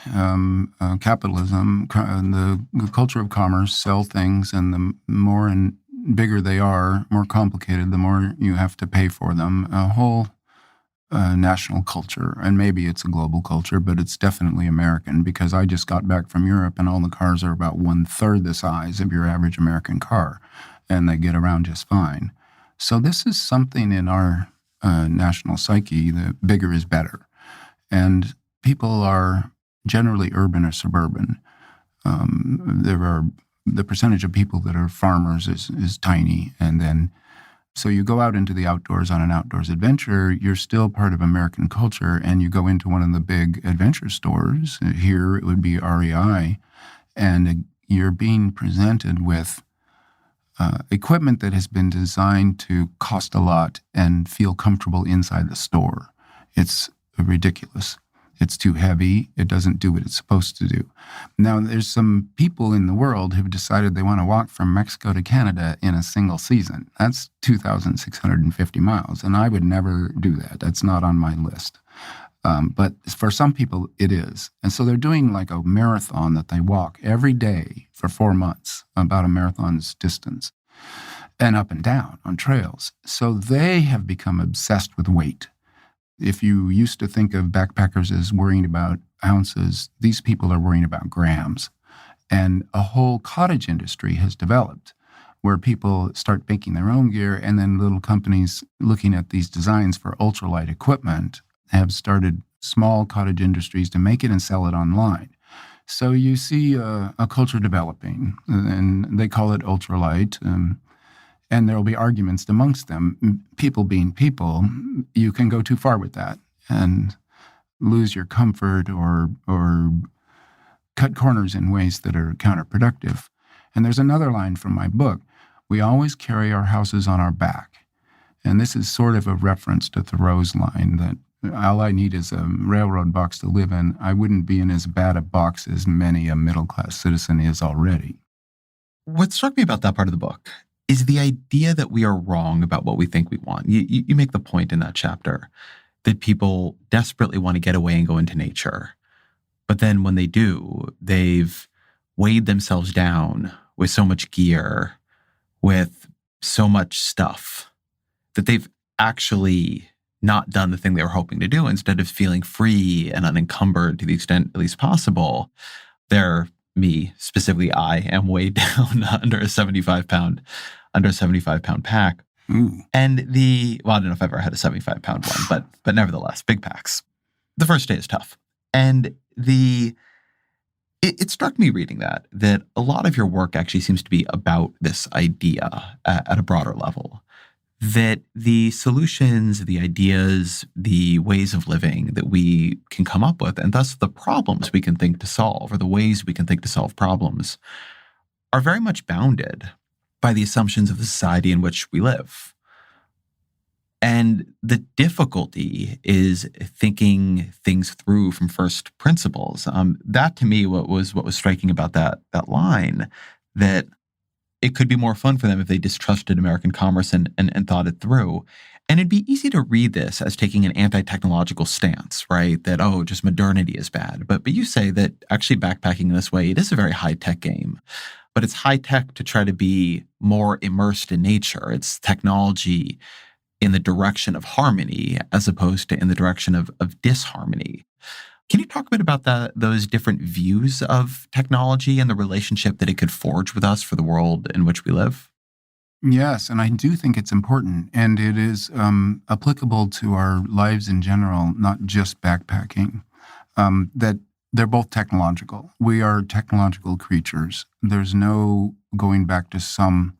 capitalism, the culture of commerce sell things, and the more and bigger they are, more complicated, the more you have to pay for them. A whole national culture, and maybe it's a global culture, but it's definitely American, because I just got back from Europe and all the cars are about 1/3 the size of your average American car, and they get around just fine. So this is something in our national psyche, the bigger is better. And people are generally urban or suburban. The percentage of people that are farmers is tiny. And then, so you go out into the outdoors on an outdoors adventure, you're still part of American culture, and you go into one of the big adventure stores. Here it would be REI, and you're being presented with equipment that has been designed to cost a lot and feel comfortable inside the store. It's ridiculous. It's too heavy. It doesn't do what it's supposed to do. Now, there's some people in the world who've decided they want to walk from Mexico to Canada in a single season. That's 2,650 miles, and I would never do that. That's not on my list. But for some people, it is. And so they're doing like a marathon that they walk every day for 4 months, about a marathon's distance, and up and down on trails. So they have become obsessed with weight. If you used to think of backpackers as worrying about ounces, these people are worrying about grams. And a whole cottage industry has developed where people start making their own gear, and then little companies looking at these designs for ultralight equipment have started small cottage industries to make it and sell it online. So you see a culture developing, and they call it ultralight. And there will be arguments amongst them. People being people, you can go too far with that and lose your comfort or cut corners in ways that are counterproductive. And there's another line from my book: we always carry our houses on our back. And this is sort of a reference to Thoreau's line that all I need is a railroad box to live in. I wouldn't be in as bad a box as many a middle-class citizen is already. What struck me about that part of the book is the idea that we are wrong about what we think we want. You make the point in that chapter that people desperately want to get away and go into nature. But then when they do, they've weighed themselves down with so much gear, with so much stuff, that they've actually not done the thing they were hoping to do. Instead of feeling free and unencumbered to the extent at least possible, me, specifically I, am weighed down under a 75-pound pack. Ooh. And I don't know if I've ever had a 75-pound one, but nevertheless, big packs. The first day is tough. And it struck me reading that a lot of your work actually seems to be about this idea at a broader level, that the solutions, the ideas, the ways of living that we can come up with, and thus the problems we can think to solve, or the ways we can think to solve problems, are very much bounded by the assumptions of the society in which we live. And the difficulty is thinking things through from first principles. That to me, what was striking about that line, that it could be more fun for them if they distrusted American commerce and thought it through. And it'd be easy to read this as taking an anti-technological stance, right? That, just modernity is bad. But you say that actually backpacking in this way, it is a very high-tech game. But it's high-tech to try to be more immersed in nature. It's technology in the direction of harmony as opposed to in the direction of disharmony. Can you talk a bit about those different views of technology and the relationship that it could forge with us for the world in which we live? Yes, and I do think it's important, and it is applicable to our lives in general, not just backpacking, that they're both technological. We are technological creatures. There's no going back to some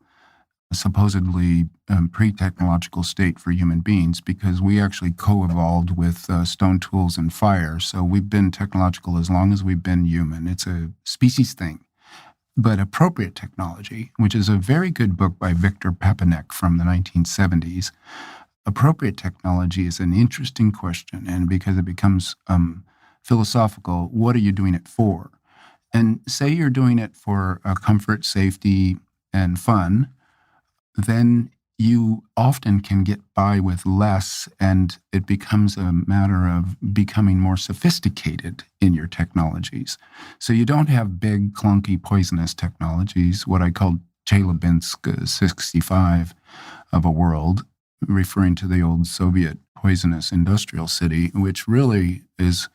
supposedly pre-technological state for human beings, because we actually co-evolved with stone tools and fire. So we've been technological as long as we've been human. It's a species thing. But appropriate technology, which is a very good book by Victor Papanek from the 1970s, appropriate technology is an interesting question. And because it becomes philosophical, what are you doing it for? And say you're doing it for comfort, safety, and fun, then you often can get by with less, and it becomes a matter of becoming more sophisticated in your technologies. So you don't have big, clunky, poisonous technologies, what I call Chelyabinsk 65 of a world, referring to the old Soviet poisonous industrial city, which really is,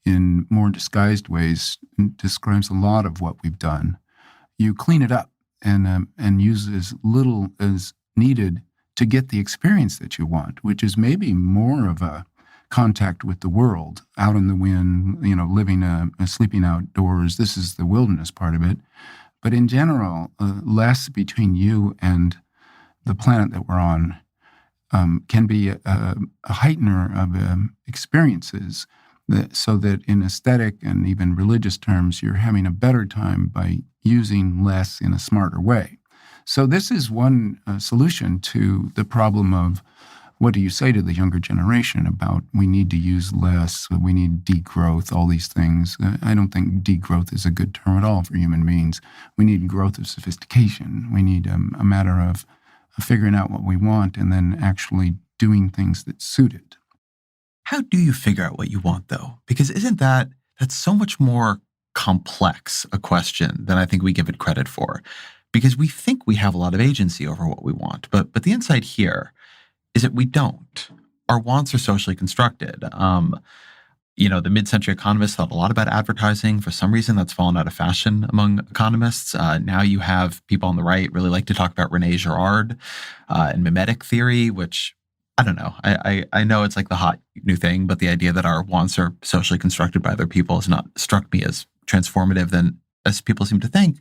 in more disguised ways, describes a lot of what we've done. You clean it up and use as little as needed to get the experience that you want, which is maybe more of a contact with the world, out in the wind, living, sleeping outdoors. This is the wilderness part of it. But in general, less between you and the planet that we're on can be a heightener of experiences, so that in aesthetic and even religious terms, you're having a better time by using less in a smarter way. So this is one solution to the problem of, what do you say to the younger generation about we need to use less, we need degrowth, all these things. I don't think degrowth is a good term at all for human beings. We need growth of sophistication. We need a matter of figuring out what we want and then actually doing things that suit it. How do you figure out what you want, though? Because that's so much more complex a question than I think we give it credit for. Because we think we have a lot of agency over what we want. But the insight here is that we don't. Our wants are socially constructed. The mid-century economists thought a lot about advertising. For some reason, that's fallen out of fashion among economists. Now you have people on the right really like to talk about René Girard and mimetic theory, which, I don't know. I know it's like the hot new thing, but the idea that our wants are socially constructed by other people has not struck me as transformative than as people seem to think.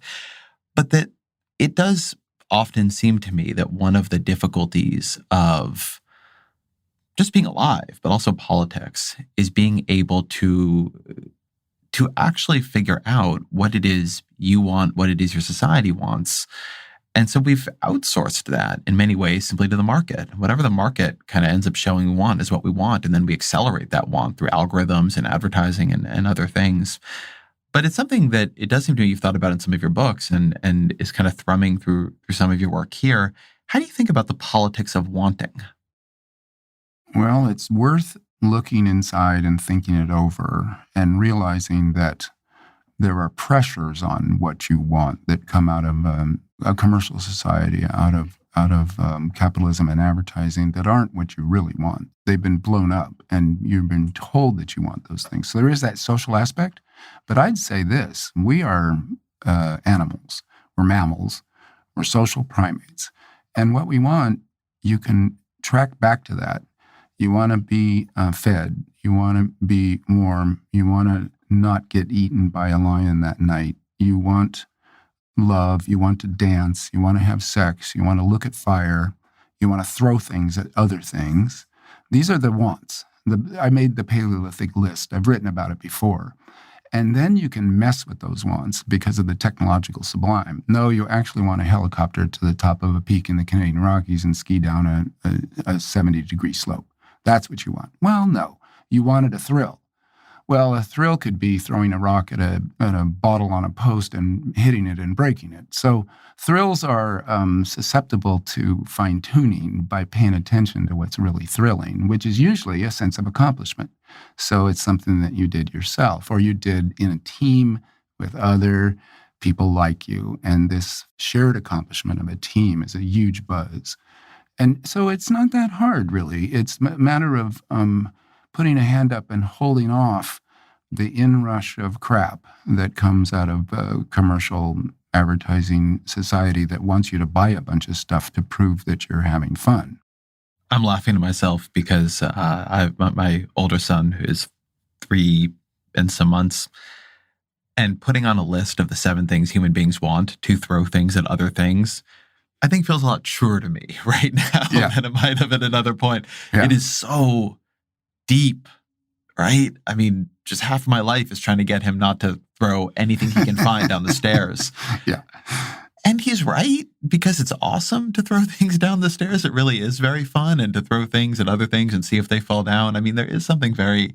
But that it does often seem to me that one of the difficulties of just being alive, but also politics, is being able to to actually figure out what it is you want, what it is your society wants. And so we've outsourced that in many ways simply to the market. Whatever the market kind of ends up showing we want is what we want. And then we accelerate that want through algorithms and advertising and other things. But it's something that it does seem to me you've thought about in some of your books and is kind of thrumming through some of your work here. How do you think about the politics of wanting? Well, it's worth looking inside and thinking it over and realizing that there are pressures on what you want that come out of a commercial society, out of capitalism and advertising that aren't what you really want. They've been blown up, and you've been told that you want those things. So there is that social aspect. But I'd say this: we are animals, we're mammals, we're social primates, and what we want, you can track back to that. You want to be fed. You want to be warm. You want to not get eaten by a lion that night. You want love. You want to dance. You want to have sex. You want to look at fire. You want to throw things at other things. These are the wants. I made the Paleolithic list. I've written about it before. And then you can mess with those wants because of the technological sublime. No, you actually want a helicopter to the top of a peak in the Canadian Rockies and ski down a 70-degree slope. That's what you want. Well, no. You wanted a thrill. Well, a thrill could be throwing a rock at a bottle on a post and hitting it and breaking it. So thrills are susceptible to fine-tuning by paying attention to what's really thrilling, which is usually a sense of accomplishment. So it's something that you did yourself or you did in a team with other people like you. And this shared accomplishment of a team is a huge buzz. And so it's not that hard, really. It's a matter of putting a hand up and holding off the inrush of crap that comes out of commercial advertising society that wants you to buy a bunch of stuff to prove that you're having fun. I'm laughing to myself because I've my older son who is 3 and some months, and putting on a list of the 7 things human beings want to throw things at other things, I think feels a lot truer to me right now than it might have at another point. Yeah. It is so deep, right? I mean, just half of my life is trying to get him not to throw anything he can find down the stairs. Yeah. And he's right, because it's awesome to throw things down the stairs. It really is very fun, and to throw things at other things and see if they fall down. I mean, there is something very,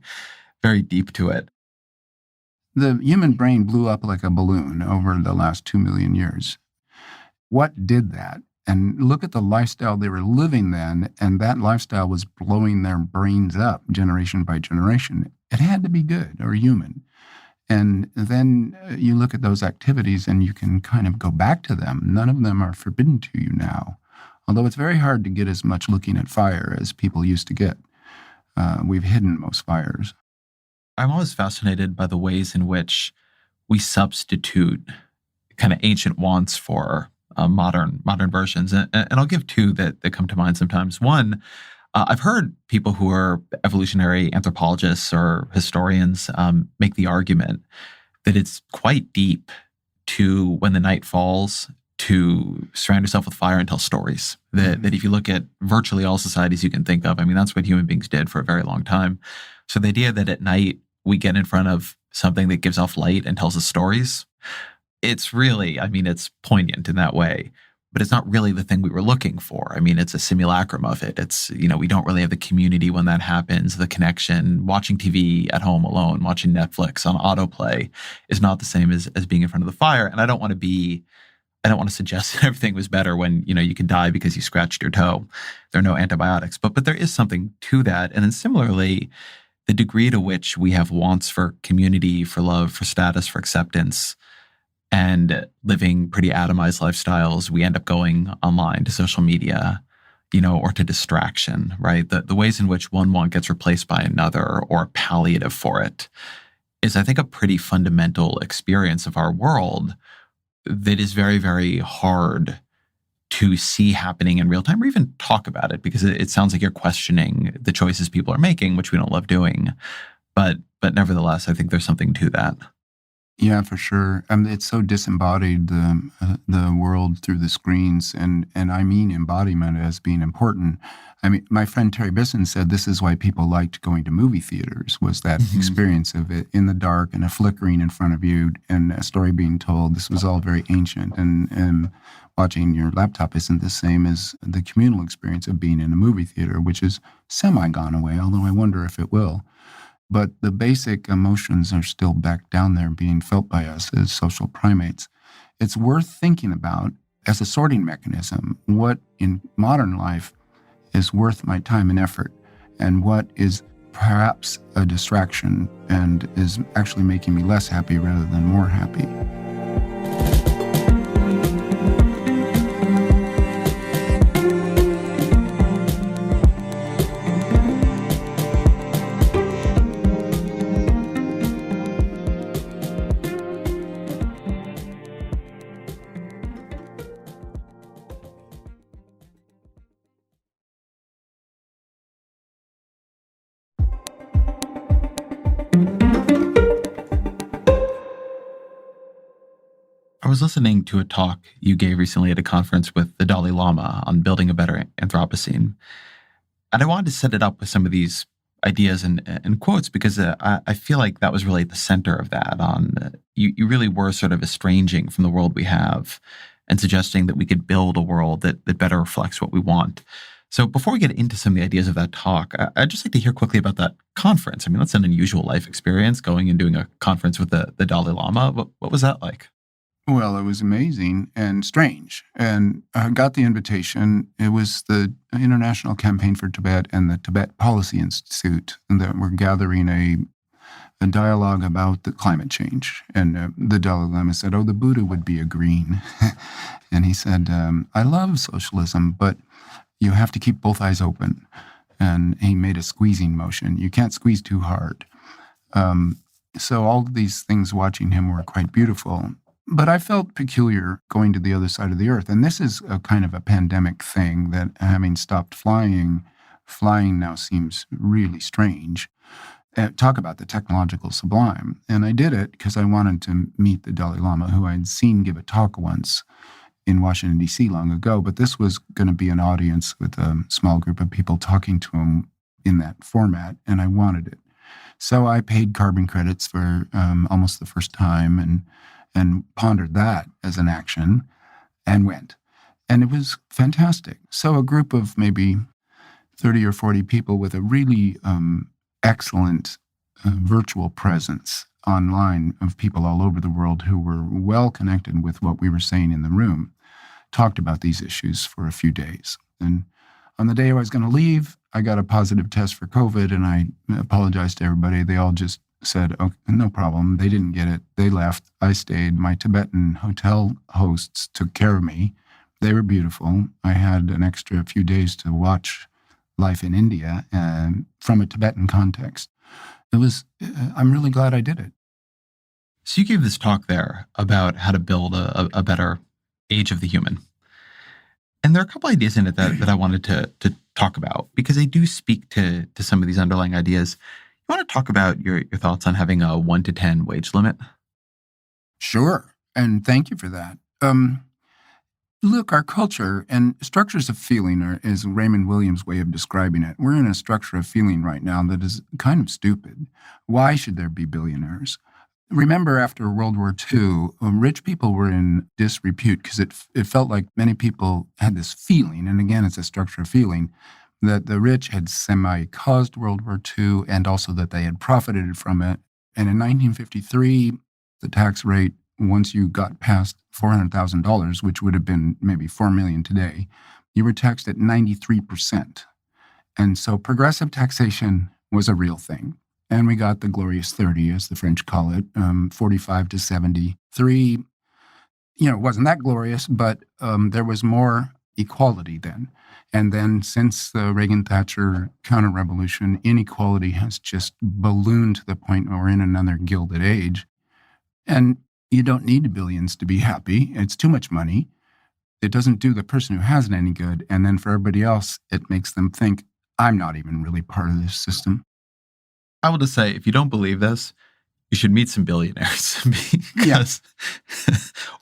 very deep to it. The human brain blew up like a balloon over the last 2 million years. What did that? And look at the lifestyle they were living then, and that lifestyle was blowing their brains up generation by generation. It had to be good or human. And then you look at those activities and you can kind of go back to them. None of them are forbidden to you now, although it's very hard to get as much looking at fire as people used to get. We've hidden most fires. I'm always fascinated by the ways in which we substitute kind of ancient wants for modern versions. And I'll give 2 that come to mind sometimes. One, I've heard people who are evolutionary anthropologists or historians make the argument that it's quite deep to, when the night falls, to surround yourself with fire and tell stories. That if you look at virtually all societies you can think of, I mean, that's what human beings did for a very long time. So the idea that at night we get in front of something that gives off light and tells us stories, it's really, I mean, it's poignant in that way. But it's not really the thing we were looking for. I mean, it's a simulacrum of it. It's, we don't really have the community when that happens, the connection. Watching TV at home alone, watching Netflix on autoplay is not the same as being in front of the fire. And I don't want to suggest that everything was better when, you could die because you scratched your toe. There are no antibiotics, but there is something to that. And then similarly, the degree to which we have wants for community, for love, for status, for acceptance, and living pretty atomized lifestyles, we end up going online to social media, or to distraction, right? The ways in which one want gets replaced by another or palliative for it is, I think, a pretty fundamental experience of our world that is very, very hard to see happening in real time or even talk about it, because it sounds like you're questioning the choices people are making, which we don't love doing. But nevertheless, I think there's something to that. Yeah, for sure. It's so disembodied the world through the screens, and I mean embodiment as being important. I mean, my friend Terry Bisson said this is why people liked going to movie theaters was that Hmm. experience of it in the dark and a flickering in front of you and a story being told. This was all very ancient, and watching your laptop isn't the same as the communal experience of being in a movie theater, which is semi gone away. Although I wonder if it will. But the basic emotions are still back down there being felt by us as social primates. It's worth thinking about as a sorting mechanism what in modern life is worth my time and effort, and what is perhaps a distraction and is actually making me less happy rather than more happy. I was listening to a talk you gave recently at a conference with the Dalai Lama on building a better Anthropocene. And I wanted to set it up with some of these ideas and quotes because I feel like that was really at the center of that. You really were sort of estranging from the world we have and suggesting that we could build a world that better reflects what we want. So before we get into some of the ideas of that talk, I'd just like to hear quickly about that conference. I mean, that's an unusual life experience, going and doing a conference with the Dalai Lama. What was that like? Well, it was amazing and strange. And I got the invitation. It was the International Campaign for Tibet and the Tibet Policy Institute that were gathering a dialogue about the climate change. And the Dalai Lama said, "Oh, the Buddha would be agreeing." And he said, "I love socialism, but you have to keep both eyes open." And he made a squeezing motion. You can't squeeze too hard. Um, so all of these things watching him were quite beautiful. But I felt peculiar going to the other side of the earth. And this is a kind of a pandemic thing that having stopped flying now seems really strange. Talk about the technological sublime. And I did it because I wanted to meet the Dalai Lama, who I'd seen give a talk once in Washington, D.C. long ago. But this was going to be an audience with a small group of people talking to him in that format, and I wanted it. So I paid carbon credits for almost the first time and pondered that as an action and went. And it was fantastic. So a group of maybe 30 or 40 people with a really excellent virtual presence online of people all over the world who were well connected with what we were saying in the room talked about these issues for a few days. And on the day I was going to leave, I got a positive test for COVID, and I apologized to everybody. They all just said, "Okay, no problem." They didn't get it. They left. I stayed. My Tibetan hotel hosts took care of me. They were beautiful. I had an extra few days to watch life in India from a Tibetan context. It was, I'm really glad I did it. So you gave this talk there about how to build a better age of the human. And there are a couple ideas in it that I wanted to talk about because they do speak to some of these underlying ideas. You want to talk about your thoughts on having a 1 to 10 wage limit? Sure. And thank you for that. Look, our culture and structures of feeling is Raymond Williams' way of describing it. We're in a structure of feeling right now that is kind of stupid. Why should there be billionaires? Remember, after World War II, rich people were in disrepute because it felt like many people had this feeling, and again, it's a structure of feeling, that the rich had semi-caused World War II and also that they had profited from it. And in 1953, the tax rate, once you got past $400,000, which would have been maybe $4 million today, you were taxed at 93%. And so progressive taxation was a real thing. And we got the glorious 30, as the French call it, 45 to 73. It wasn't that glorious, but there was more equality then. And then since the Reagan-Thatcher counter-revolution, inequality has just ballooned to the point where we're in another Gilded Age. And you don't need billions to be happy. It's too much money. It doesn't do the person who has it any good. And then for everybody else, it makes them think, I'm not even really part of this system. I will just say, if you don't believe this, You should meet some billionaires Yeah. because,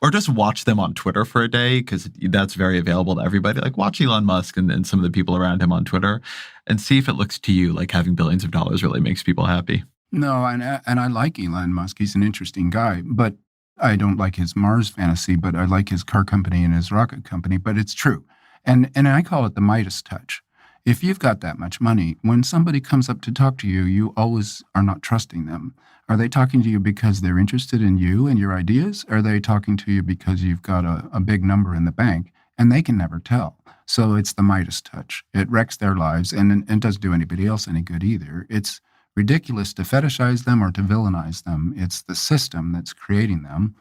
or just watch them on Twitter for a day because that's very available to everybody. Like watch Elon Musk and some of the people around him on Twitter and see if it looks to you like having billions of dollars really makes people happy. No, and I like Elon Musk. He's an interesting guy, but I don't like his Mars fantasy, but I like his car company and his rocket company. But it's true. And I call it the Midas touch. If you've got that much money, when somebody comes up to talk to you, you always are not trusting them. Are they talking to you because they're interested in you and your ideas? Are they talking to you because you've got a big number in the bank? And they can never tell. So it's the Midas touch. It wrecks their lives and doesn't do anybody else any good either. It's ridiculous to fetishize them or to villainize them. It's the system that's creating them.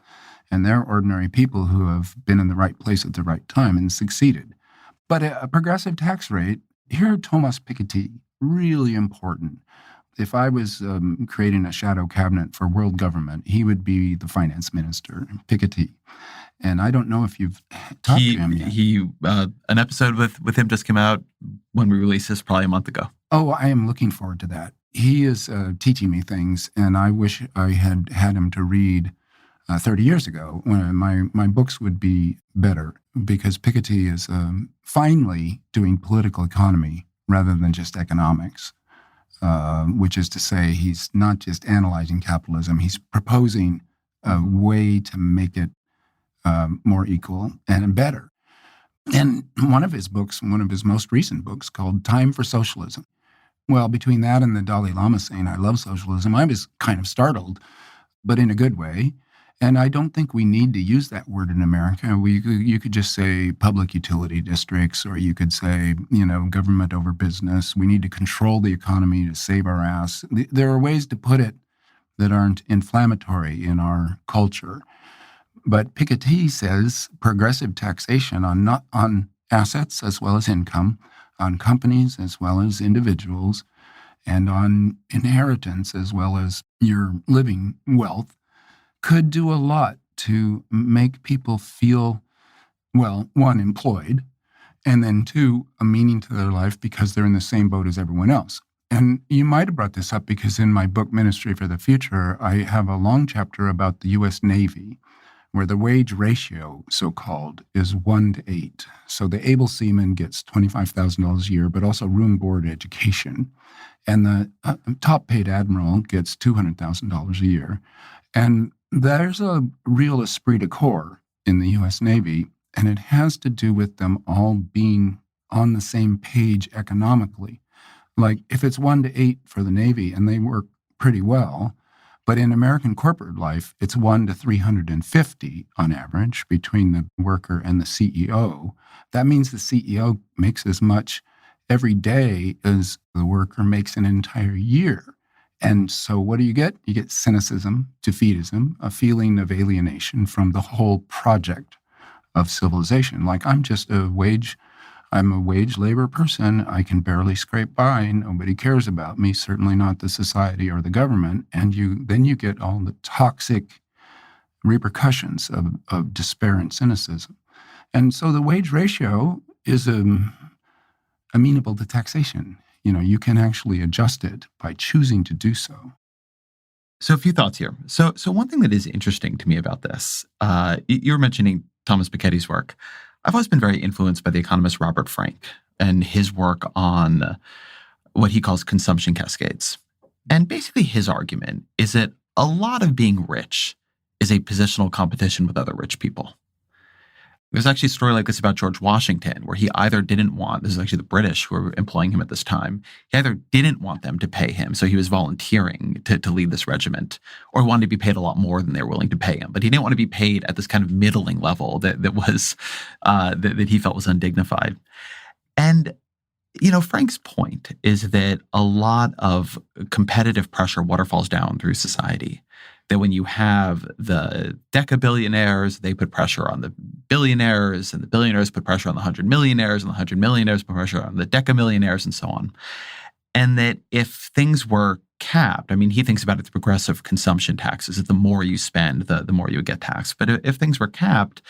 And they're ordinary people who have been in the right place at the right time and succeeded. But a progressive tax rate, here, Thomas Piketty, really important. If I was creating a shadow cabinet for world government, he would be the finance minister, Piketty. And I don't know if you've talked to him yet. An episode with him just came out when we released this probably a month ago. Oh, I am looking forward to that. He is teaching me things, and I wish I had him to read 30 years ago when my books would be better, because Piketty is finally doing political economy rather than just economics, which is to say he's not just analyzing capitalism, he's proposing a way to make it more equal and better. And one of his most recent books called Time for Socialism. Well, between that and the Dalai Lama saying, I love socialism, I was kind of startled, but in a good way. And I don't think we need to use that word in America. You could just say public utility districts, or you could say, government over business. We need to control the economy to save our ass. There are ways to put it that aren't inflammatory in our culture. But Piketty says progressive taxation on assets as well as income, on companies as well as individuals, and on inheritance as well as your living wealth could do a lot to make people feel, well, one, employed, and then two, a meaning to their life because they're in the same boat as everyone else. And you might have brought this up because in my book, Ministry for the Future, I have a long chapter about the U.S. Navy, where the wage ratio, so-called, is 1-to-8. So the able seaman gets $25,000 a year, but also room, board, education. And the top-paid admiral gets $200,000 a year. And there's a real esprit de corps in the U.S. Navy, and it has to do with them all being on the same page economically. Like, if it's 1-to-8 for the Navy, and they work pretty well, but in American corporate life, it's 1 to 350 on average between the worker and the CEO. That means the CEO makes as much every day as the worker makes an entire year. And so what do? You get cynicism, defeatism, a feeling of alienation from the whole project of civilization. Like, I'm a wage labor person. I can barely scrape by. Nobody cares about me, certainly not the society or the government. And then you get all the toxic repercussions of despair and cynicism. And so the wage ratio is amenable to taxation. You can actually adjust it by choosing to do so. So a few thoughts here. So one thing that is interesting to me about this, you were mentioning Thomas Piketty's work. I've always been very influenced by the economist Robert Frank and his work on what he calls consumption cascades. And basically his argument is that a lot of being rich is a positional competition with other rich people. There's actually a story like this about George Washington, where he either didn't want, this is actually the British who were employing him at this time, he either didn't want them to pay him, so he was volunteering to lead this regiment, or wanted to be paid a lot more than they were willing to pay him. But he didn't want to be paid at this kind of middling level that he felt was undignified. And Frank's point is that a lot of competitive pressure waterfalls down through society. That when you have the deca-billionaires, they put pressure on the billionaires, and the billionaires put pressure on the 100 millionaires, and the 100 millionaires put pressure on the deca-millionaires, and so on. And that if things were capped, he thinks about it through progressive consumption taxes, that the more you spend, the more you would get taxed. But if things were capped,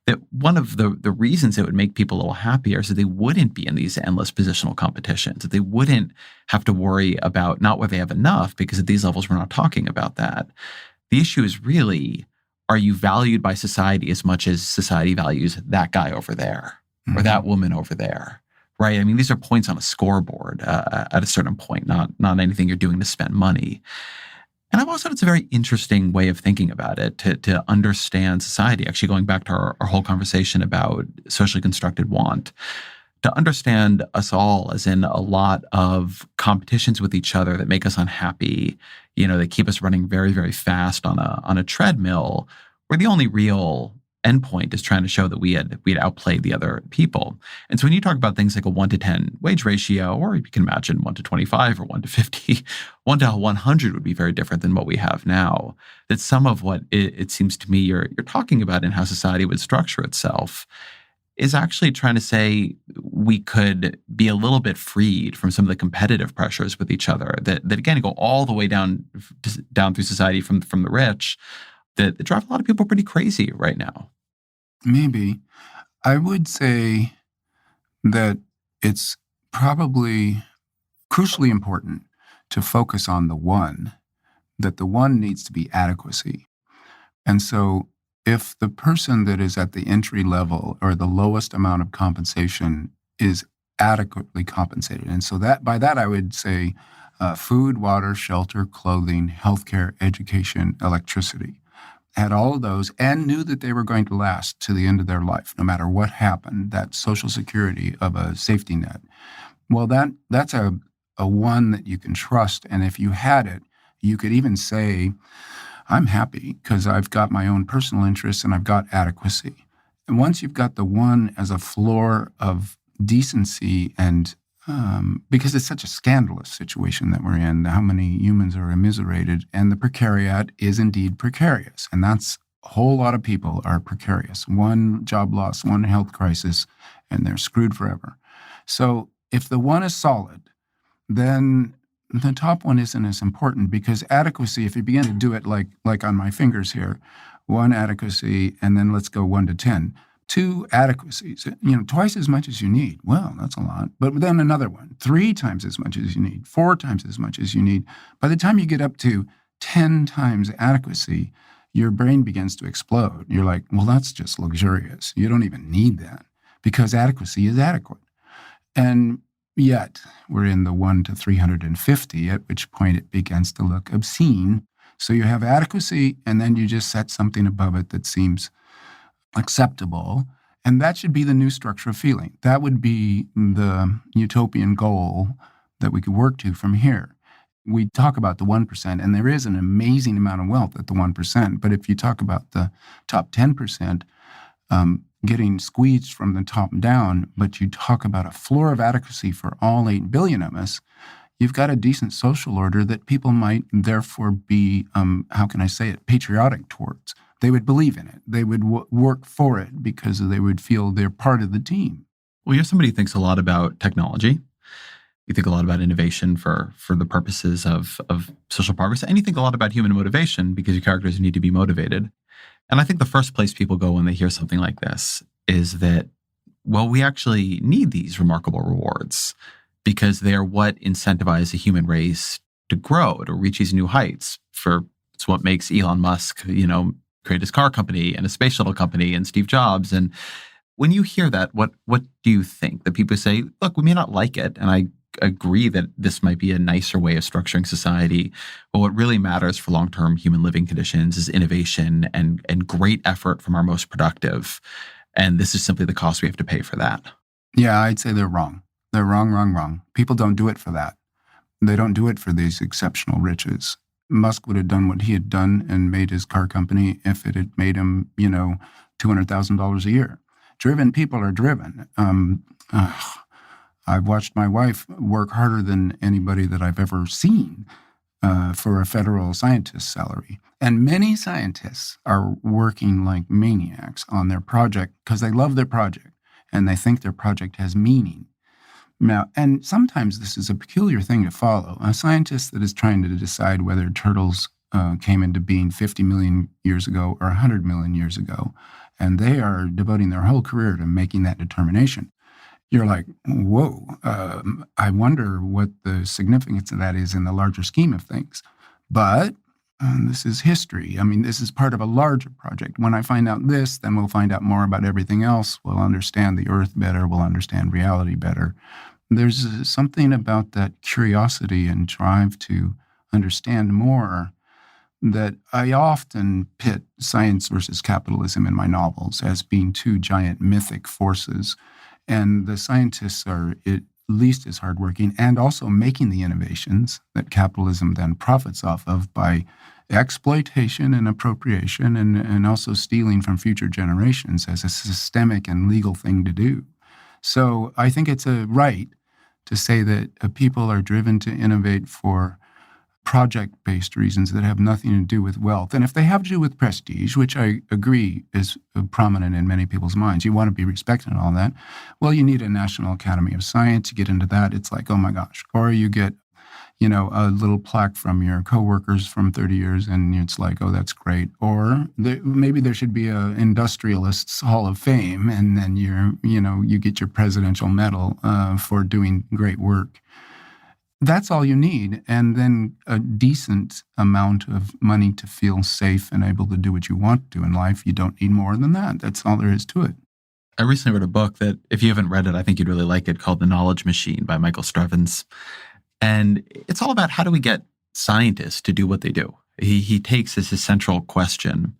that one of the reasons it would make people a little happier is that they wouldn't be in these endless positional competitions, that they wouldn't have to worry about not whether they have enough, because at these levels, we're not talking about that. The issue is really, are you valued by society as much as society values that guy over there or that woman over there? Right? I mean, these are points on a scoreboard at a certain point, not anything you're doing to spend money. And I've also, it's a very interesting way of thinking about it to understand society, actually going back to our whole conversation about socially constructed want, to understand us all as in a lot of competitions with each other that make us unhappy, that keep us running very, very fast on a treadmill, where the only real endpoint is trying to show that we had outplayed the other people. And so when you talk about things like a 1-to-10 wage ratio, or you can imagine 1-to-25 or 1-to-50, 1-to-100 would be very different than what we have now. That some of what it seems to me you're talking about in how society would structure itself is actually trying to say we could be a little bit freed from some of the competitive pressures with each other that again go all the way down through society from the rich that drive a lot of people pretty crazy right now. Maybe. I would say that it's probably crucially important to focus on the one, that the one needs to be adequacy. And so if the person that is at the entry level or the lowest amount of compensation is adequately compensated, and so that by that I would say food, water, shelter, clothing, healthcare, education, electricity, had all of those and knew that they were going to last to the end of their life, no matter what happened, that social security of a safety net. Well, that's a one that you can trust. And if you had it, you could even say, I'm happy because I've got my own personal interests and I've got adequacy. And once you've got the one as a floor of decency and because it's such a scandalous situation that we're in, how many humans are immiserated, and the precariat is indeed precarious. And that's a whole lot of people are precarious. One job loss, one health crisis, and they're screwed forever. So if the one is solid, then the top one isn't as important, because adequacy, if you begin to do it like on my fingers here, one adequacy, and then let's go 1-to-10. 2 adequacies, twice as much as you need. Well, that's a lot. But then another one, 3 times as much as you need, 4 times as much as you need. By the time you get up to 10 times adequacy, your brain begins to explode. You're like, well, that's just luxurious. You don't even need that because adequacy is adequate. And yet we're in the 1-to-350, at which point it begins to look obscene. So you have adequacy, and then you just set something above it that seems acceptable, and that should be the new structure of feeling. That would be the utopian goal that we could work to from here. We talk about the 1%, and there is an amazing amount of wealth at the 1%, but if you talk about the top 10% getting squeezed from the top down, but you talk about a floor of adequacy for all 8 billion of us, you've got a decent social order that people might therefore be, how can I say it, patriotic towards. They would believe in it. They would work for it because they would feel they're part of the team. Well, you're somebody who thinks a lot about technology. You think a lot about innovation for the purposes of social progress. And you think a lot about human motivation because your characters need to be motivated. And I think the first place people go when they hear something like this is that, well, we actually need these remarkable rewards because they are what incentivize the human race to grow, to reach these new heights. It's what makes Elon Musk, create his car company and a space shuttle company and Steve Jobs. And when you hear that, what do you think? That people say, look, we may not like it. And I agree that this might be a nicer way of structuring society. But what really matters for long-term human living conditions is innovation and great effort from our most productive. And this is simply the cost we have to pay for that. Yeah, I'd say they're wrong. They're wrong. People don't do it for that. They don't do it for these exceptional riches. Musk would have done what he had done and made his car company if it had made him, $200,000 a year. Driven people are driven. I've watched my wife work harder than anybody that I've ever seen for a federal scientist's salary. And many scientists are working like maniacs on their project because they love their project and they think their project has meaning. Now, and sometimes this is a peculiar thing to follow. A scientist that is trying to decide whether turtles came into being 50 million years ago or 100 million years ago. And they are devoting their whole career to making that determination. You're like, whoa, I wonder what the significance of that is in the larger scheme of things. But this is history. I mean, this is part of a larger project. When I find out this, then we'll find out more about everything else. We'll understand the Earth better. We'll understand reality better. There's something about that curiosity and drive to understand more that I often pit science versus capitalism in my novels as being two giant mythic forces. And the scientists are at least as hardworking and also making the innovations that capitalism then profits off of by exploitation and appropriation and also stealing from future generations as a systemic and legal thing to do. So I think it's a right to say that people are driven to innovate for project-based reasons that have nothing to do with wealth. And if they have to do with prestige, which I agree is prominent in many people's minds, you want to be respected and all that, well, you need a National Academy of Science. You get into that, it's like, oh my gosh. Or you get, a little plaque from your coworkers from 30 years, and it's like, oh, that's great. Or maybe there should be a Industrialists Hall of Fame, and then you get your presidential medal for doing great work. That's all you need, and then a decent amount of money to feel safe and able to do what you want to do in life. You don't need more than that. That's all there is to it. I recently wrote a book that, if you haven't read it, I think you'd really like it, called The Knowledge Machine by Michael Strevens. And it's all about how do we get scientists to do what they do. He takes as his central question.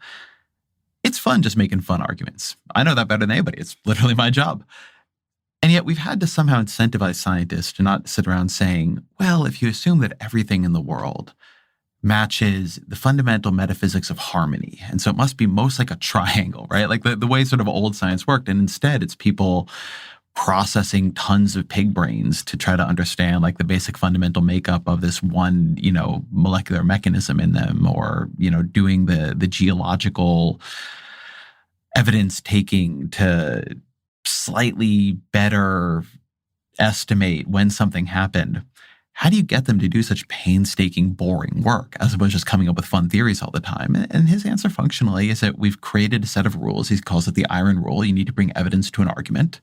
It's fun just making fun arguments. I know that better than anybody. It's literally my job. And yet we've had to somehow incentivize scientists to not sit around saying, well, if you assume that everything in the world matches the fundamental metaphysics of harmony, and so it must be most like a triangle, right? Like the way sort of old science worked. And instead, it's people processing tons of pig brains to try to understand like the basic fundamental makeup of this one, molecular mechanism in them, or, doing the geological evidence taking to slightly better estimate when something happened. How do you get them to do such painstaking, boring work as opposed to just coming up with fun theories all the time? And his answer functionally is that we've created a set of rules. He calls it the iron rule. You need to bring evidence to an argument.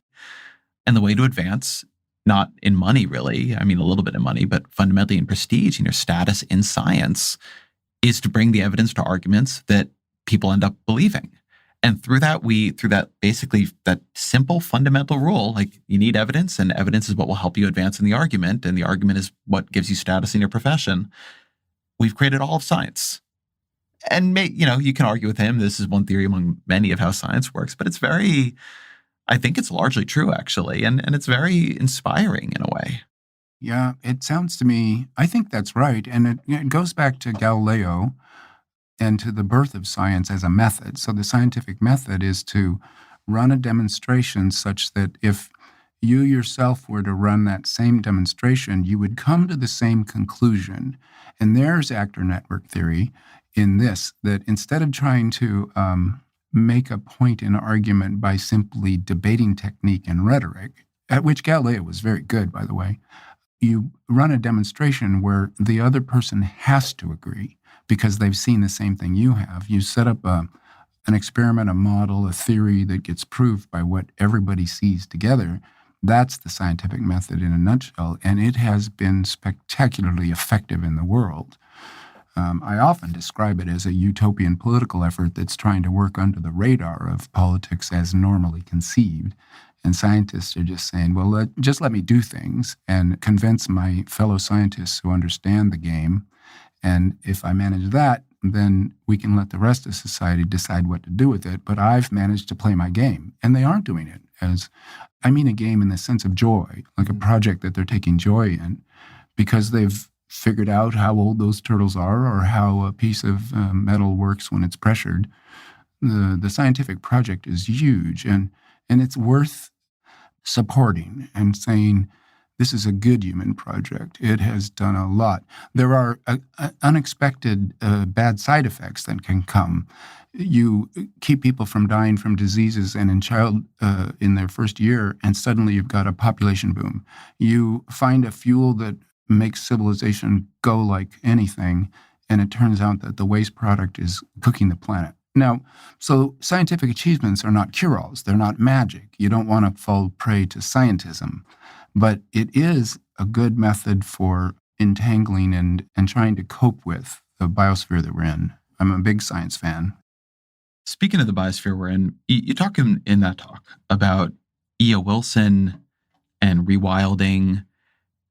And the way to advance, not in money really, I mean a little bit in money, but fundamentally in prestige and your status in science, is to bring the evidence to arguments that people end up believing. And through that basically that simple fundamental rule, like you need evidence, and evidence is what will help you advance in the argument, and the argument is what gives you status in your profession. We've created all of science. And you can argue with him. This is one theory among many of how science works, but I think it's largely true actually, and it's very inspiring in a way. Yeah, it sounds to me, I think that's right. And it goes back to Galileo and to the birth of science as a method. So the scientific method is to run a demonstration such that if you yourself were to run that same demonstration, you would come to the same conclusion. And there's actor network theory in this, that instead of trying to make a point in argument by simply debating technique and rhetoric, at which Galileo was very good, by the way, you run a demonstration where the other person has to agree because they've seen the same thing you have. You set up an experiment, a model, a theory that gets proved by what everybody sees together. That's the scientific method in a nutshell, and it has been spectacularly effective in the world. I often describe it as a utopian political effort that's trying to work under the radar of politics as normally conceived. And scientists are just saying, well, just let me do things and convince my fellow scientists who understand the game. And if I manage that, then we can let the rest of society decide what to do with it. But I've managed to play my game. And they aren't doing it I mean a game in the sense of joy, like a project that they're taking joy in, because they've figured out how old those turtles are or how a piece of metal works when it's pressured. The scientific project is huge, and it's worth supporting and saying, this is a good human project. It has done a lot. There are unexpected bad side effects that can come. You keep people from dying from diseases and in their first year, and suddenly you've got a population boom. You find a fuel that makes civilization go like anything, And it turns out that the waste product is cooking the planet. Now, so scientific achievements are not cure-alls. They're not magic. You don't want to fall prey to scientism. But it is a good method for entangling and trying to cope with the biosphere that we're in. I'm a big science fan. Speaking of the biosphere we're in, you talk in that talk about E.O. Wilson and rewilding,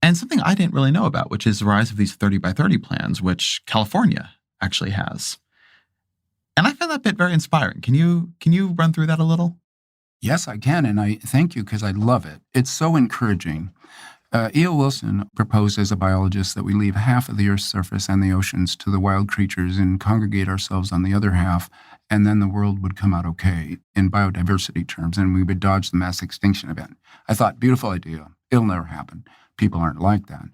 and something I didn't really know about, which is the rise of these 30 by 30 plans, which California actually has. And I found that bit very inspiring. Can you run through that a little? Yes, I can, and I thank you because I love it. It's so encouraging. E.O. Wilson proposed as a biologist that we leave half of the Earth's surface and the oceans to the wild creatures and congregate ourselves on the other half, and then the world would come out okay in biodiversity terms, and we would dodge the mass extinction event. I thought, beautiful idea. It'll never happen. People aren't like that.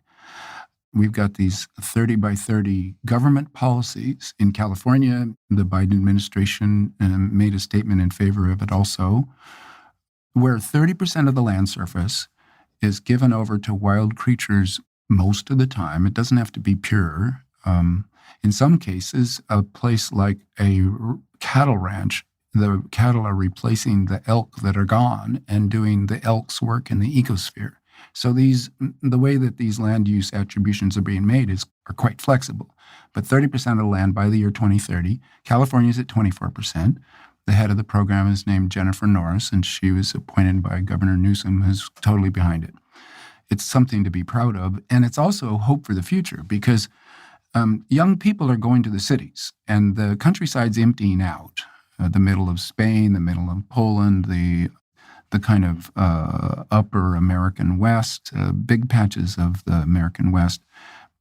We've got these 30 by 30 government policies in California. The Biden administration made a statement in favor of it also, where 30% of the land surface is given over to wild creatures most of the time. It doesn't have to be pure. In some cases, a place like a cattle ranch, the cattle are replacing the elk that are gone and doing the elk's work in the ecosphere. So the way that these land use attributions are being made are quite flexible. But 30% of the land by the year 2030, California's at 24%. The head of the program is named Jennifer Norris, and she was appointed by Governor Newsom, who's totally behind it. It's something to be proud of, and it's also hope for the future because young people are going to the cities, and the countryside's emptying out. The middle of Spain, the middle of Poland, the kind of upper American West, big patches of the American West,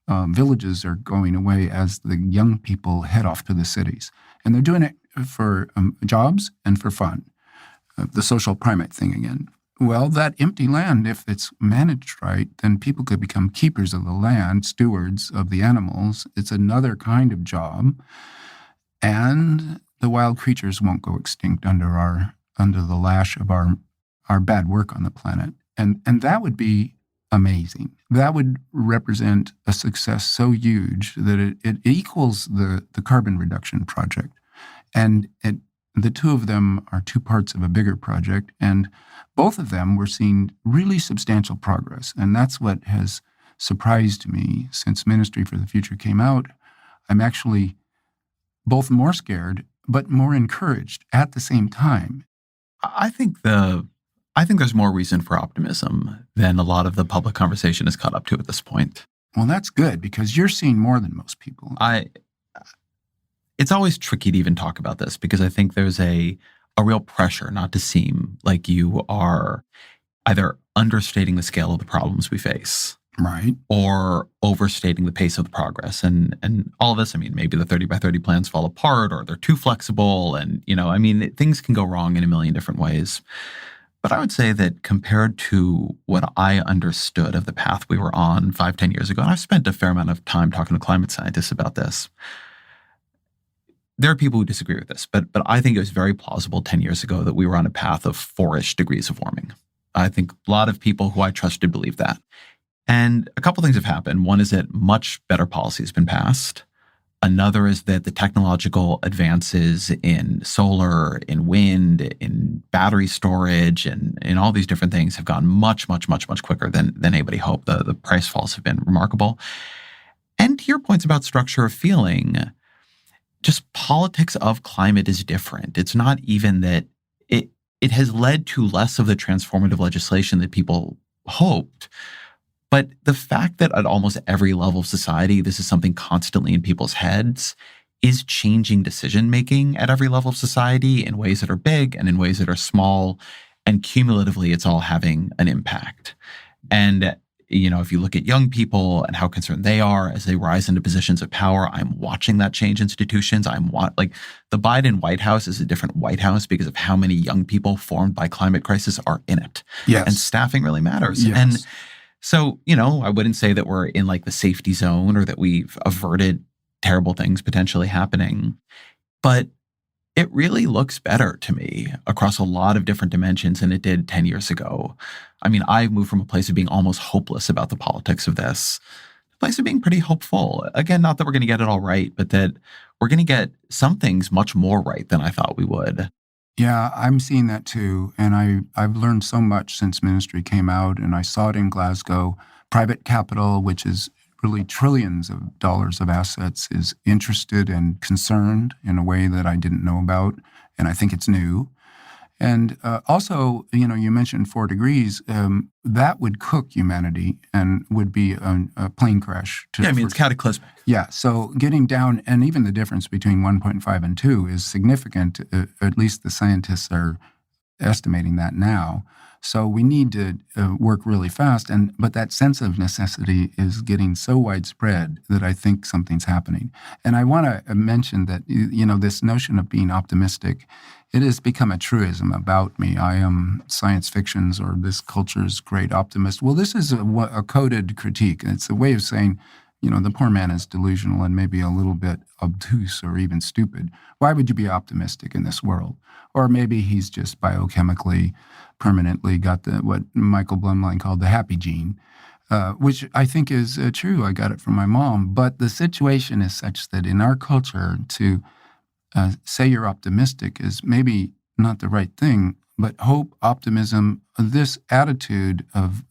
villages are going away as the young people head off to the cities. And they're doing it for jobs and for fun, the social primate thing again. Well, that empty land, if it's managed right, then people could become keepers of the land, stewards of the animals. It's another kind of job. And the wild creatures won't go extinct under the lash of our bad work on the planet. And that would be amazing. That would represent a success so huge that it equals the carbon reduction project. And the two of them are two parts of a bigger project, and both of them we're seeing really substantial progress. And that's what has surprised me since Ministry for the Future came out. I'm actually both more scared, but more encouraged at the same time. I think there's more reason for optimism than a lot of the public conversation is caught up to at this point. Well, that's good because you're seeing more than most people. It's always tricky to even talk about this because I think there's a real pressure not to seem like you are either understating the scale of the problems we face. Right. Or overstating the pace of the progress. And all of this, I mean, maybe the 30 by 30 plans fall apart or they're too flexible. And, things can go wrong in a million different ways. But I would say that compared to what I understood of the path we were on 5-10 years ago, and I've spent a fair amount of time talking to climate scientists about this, there are people who disagree with this, but I think it was very plausible 10 years ago that we were on a path of 4-ish degrees of warming. I think a lot of people who I trusted believe that. And a couple things have happened. One is that much better policy has been passed. Another is that the technological advances in solar, in wind, in battery storage, and in all these different things have gone much, much, much, much quicker than anybody hoped. The price falls have been remarkable. And to your points about structure of feeling, just politics of climate is different. It's not even that it has led to less of the transformative legislation that people hoped. But the fact that at almost every level of society, this is something constantly in people's heads is changing decision-making at every level of society in ways that are big and in ways that are small. And cumulatively, it's all having an impact. And, if you look at young people and how concerned they are as they rise into positions of power, I'm watching that change institutions. The Biden White House is a different White House because of how many young people formed by climate crisis are in it. Yes. And staffing really matters. Yes. And so, I wouldn't say that we're in the safety zone or that we've averted terrible things potentially happening, but it really looks better to me across a lot of different dimensions than it did 10 years ago. I mean, I moved from a place of being almost hopeless about the politics of this place of being pretty hopeful. Again, not that we're going to get it all right, but that we're going to get some things much more right than I thought we would. Yeah, I'm seeing that too. And I've learned so much since ministry came out, and I saw it in Glasgow. Private capital, which is really trillions of dollars of assets, is interested and concerned in a way that I didn't know about. And I think it's new. And also, you mentioned 4 degrees. That would cook humanity and would be a plane crash. Yeah, I mean, it's cataclysmic. Yeah, so getting down, and even the difference between 1.5 and 2 is significant. At least the scientists are estimating that now. So we need to work really fast. But that sense of necessity is getting so widespread that I think something's happening. And I want to mention that, this notion of being optimistic, it has become a truism about me. I am science fiction's or this culture's great optimist. Well, this is a coded critique. It's a way of saying, the poor man is delusional and maybe a little bit obtuse or even stupid. Why would you be optimistic in this world? Or maybe he's just biochemically, permanently got what Michael Blumlein called the happy gene, which I think is true. I got it from my mom. But the situation is such that in our culture, to say you're optimistic is maybe not the right thing, but hope, optimism, this attitude of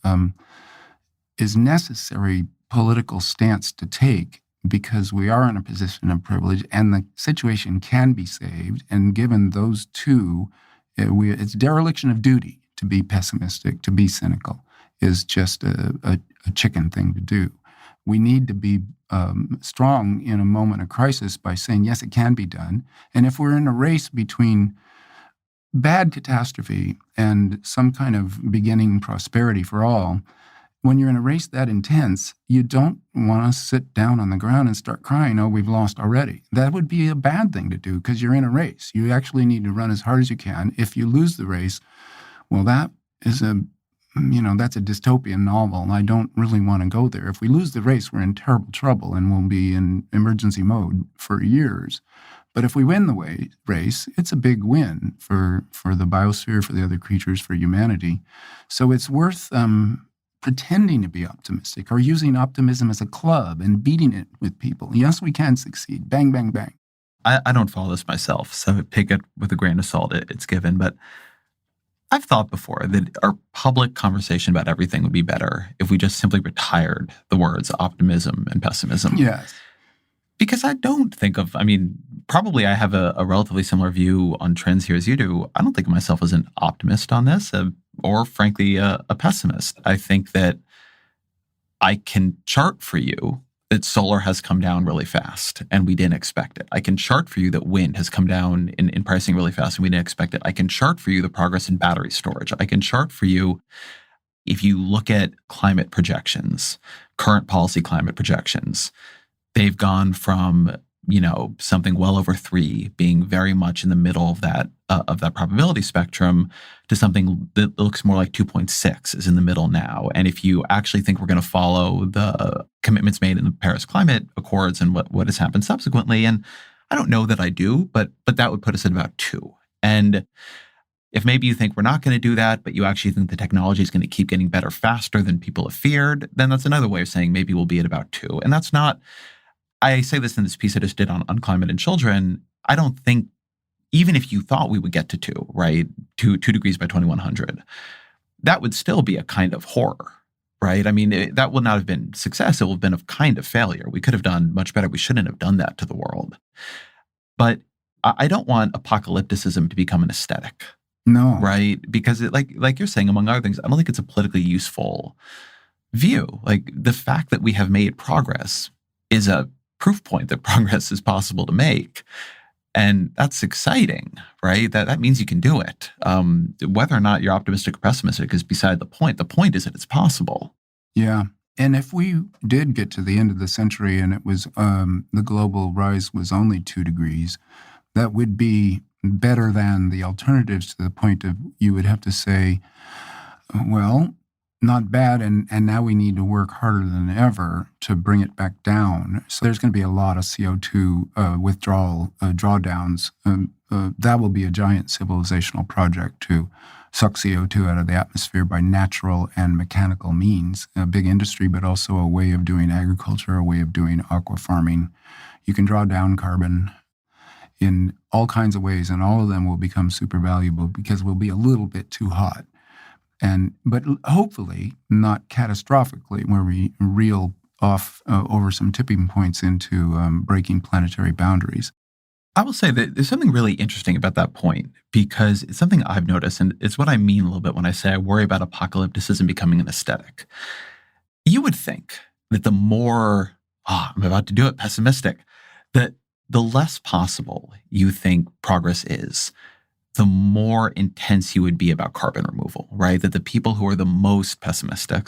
is necessary political stance to take because we are in a position of privilege and the situation can be saved. And given those two, it's dereliction of duty to be pessimistic, to be cynical, is just a chicken thing to do. We need to be strong in a moment of crisis by saying, yes, it can be done. And if we're in a race between bad catastrophe and some kind of beginning prosperity for all, when you're in a race that intense, you don't want to sit down on the ground and start crying, oh, we've lost already. That would be a bad thing to do because you're in a race. You actually need to run as hard as you can. If you lose the race, well, that is that's a dystopian novel, and I don't really want to go there. If we lose the race, we're in terrible trouble and we'll be in emergency mode for years. But if we win the race, it's a big win for the biosphere, for the other creatures, for humanity. So it's worth pretending to be optimistic or using optimism as a club and beating it with people. Yes, we can succeed. Bang, bang, bang. I don't follow this myself, so take it with a grain of salt. It's given. But I've thought before that our public conversation about everything would be better if we just simply retired the words optimism and pessimism. Yes. Because I don't think of, probably I have a relatively similar view on trends here as you do. I don't think of myself as an optimist on this, or frankly, a pessimist. I think that I can chart for you that solar has come down really fast and we didn't expect it. I can chart for you that wind has come down in pricing really fast and we didn't expect it. I can chart for you the progress in battery storage. I can chart for you, if you look at climate projections, current policy climate projections, they've gone from, something well over 3 being very much in the middle of that probability spectrum to something that looks more like 2.6 is in the middle now. And if you actually think we're going to follow the commitments made in the Paris Climate Accords and what has happened subsequently, and I don't know that I do, but that would put us at about 2. And if maybe you think we're not going to do that, but you actually think the technology is going to keep getting better faster than people have feared, then that's another way of saying maybe we'll be at about 2. And that's not, I say this in this piece I just did on climate and children, I don't think, even if you thought we would get to 2, right, 2 degrees by 2100, that would still be a kind of horror, right? That would not have been success. It would have been a kind of failure. We could have done much better. We shouldn't have done that to the world. But I don't want apocalypticism to become an aesthetic. No. Right? Because like you're saying, among other things, I don't think it's a politically useful view. Like the fact that we have made progress is a proof point that progress is possible to make. And that's exciting, right? That means you can do it. Whether or not you're optimistic or pessimistic is beside the point. The point is that it's possible. Yeah. And if we did get to the end of the century and it was the global rise was only 2 degrees, that would be better than the alternatives, to the point of you would have to say, well, not bad, and now we need to work harder than ever to bring it back down. So there's going to be a lot of CO2 withdrawal, drawdowns. That will be a giant civilizational project too. suck CO2 out of the atmosphere by natural and mechanical means. A big industry, but also a way of doing agriculture, a way of doing aqua farming. You can draw down carbon in all kinds of ways, and all of them will become super valuable because we'll be a little bit too hot. But hopefully not catastrophically, where we reel off over some tipping points into breaking planetary boundaries. I will say that there's something really interesting about that point because it's something I've noticed, and it's what I mean a little bit when I say I worry about apocalypticism becoming an aesthetic. You would think that the more, I'm about to do it, pessimistic, that the less possible you think progress is, the more intense you would be about carbon removal, right? That the people who are the most pessimistic,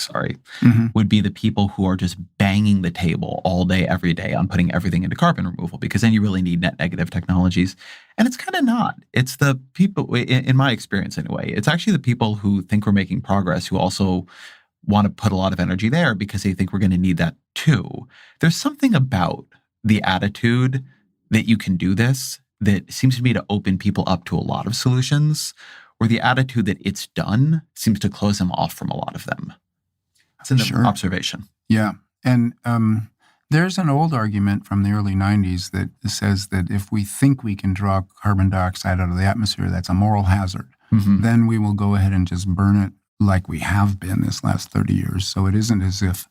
would be the people who are just banging the table all day, every day on putting everything into carbon removal, because then you really need net negative technologies. And it's kind of not. It's the people, in my experience anyway, it's actually the people who think we're making progress who also want to put a lot of energy there because they think we're going to need that too. There's something about the attitude that you can do this that seems to me to open people up to a lot of solutions, or the attitude that it's done seems to close them off from a lot of them. It's an observation. Yeah. And there's an old argument from the early 90s that says that if we think we can draw carbon dioxide out of the atmosphere, that's a moral hazard. Mm-hmm. Then we will go ahead and just burn it like we have been this last 30 years. So it isn't as if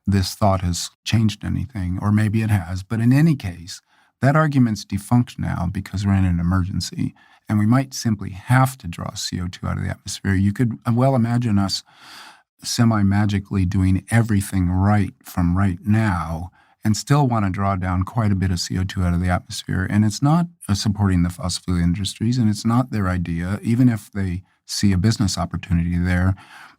this thought has changed anything, or maybe it has. But in any case, that argument's defunct now because we're in an emergency, and we might simply have to draw CO2 out of the atmosphere. You could well imagine us semi-magically doing everything right from right now and still want to draw down quite a bit of CO2 out of the atmosphere. And it's not supporting the fossil fuel industries, and it's not their idea. Even if they see a business opportunity there,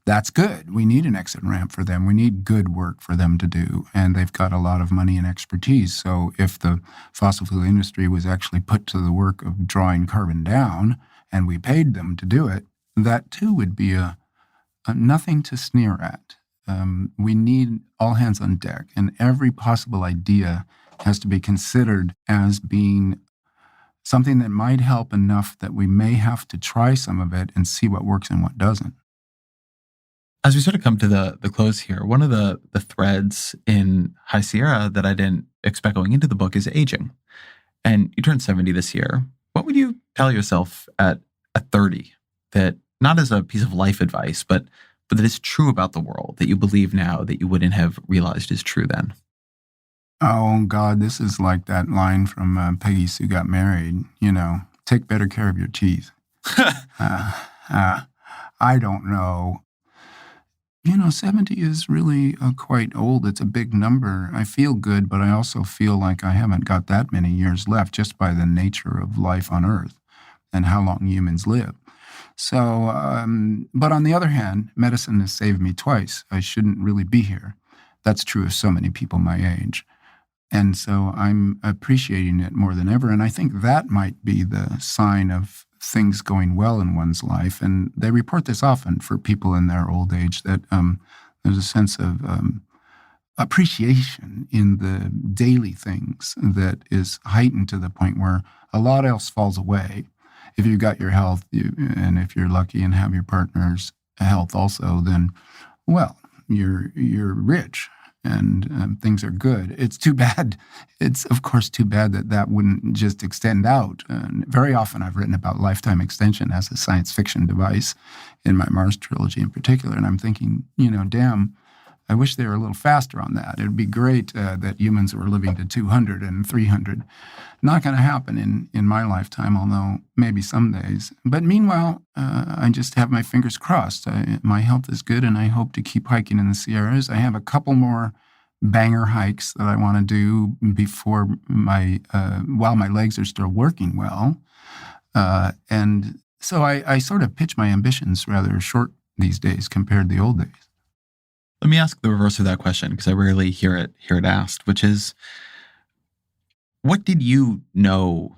that's good. We need an exit ramp for them. We need good work for them to do. And they've got a lot of money and expertise. So if the fossil fuel industry was actually put to the work of drawing carbon down and we paid them to do it, that too would be a nothing to sneer at. We need all hands on deck, and every possible idea has to be considered as being something that might help enough that we may have to try some of it and see what works and what doesn't. As we sort of come to the close here, one of the threads in High Sierra that I didn't expect going into the book is aging. And you turned 70 this year. What would you tell yourself at 30 that, not as a piece of life advice, but that is true about the world, that you believe now that you wouldn't have realized is true then? Oh, God, this is like that line from Peggy Sue Got Married, take better care of your teeth. I don't know. 70 is really quite old. It's a big number. I feel good, but I also feel like I haven't got that many years left just by the nature of life on Earth and how long humans live. So, but on the other hand, medicine has saved me twice. I shouldn't really be here. That's true of so many people my age. And so I'm appreciating it more than ever. And I think that might be the sign of things going well in one's life. And they report this often for people in their old age, that there's a sense of appreciation in the daily things that is heightened to the point where a lot else falls away. If you've got your health, and if you're lucky and have your partner's health also, then, well, you're rich and things are good. It's too bad. It's, of course, too bad that wouldn't just extend out. And very often I've written about lifetime extension as a science fiction device in my Mars trilogy in particular. And I'm thinking, damn, I wish they were a little faster on that. It would be great that humans were living to 200 and 300. Not going to happen in my lifetime, although maybe some days. But meanwhile, I just have my fingers crossed. My health is good, and I hope to keep hiking in the Sierras. I have a couple more banger hikes that I want to do before while my legs are still working well. And so I sort of pitch my ambitions rather short these days compared to the old days. Let me ask the reverse of that question, because I rarely hear it asked, which is, what did you know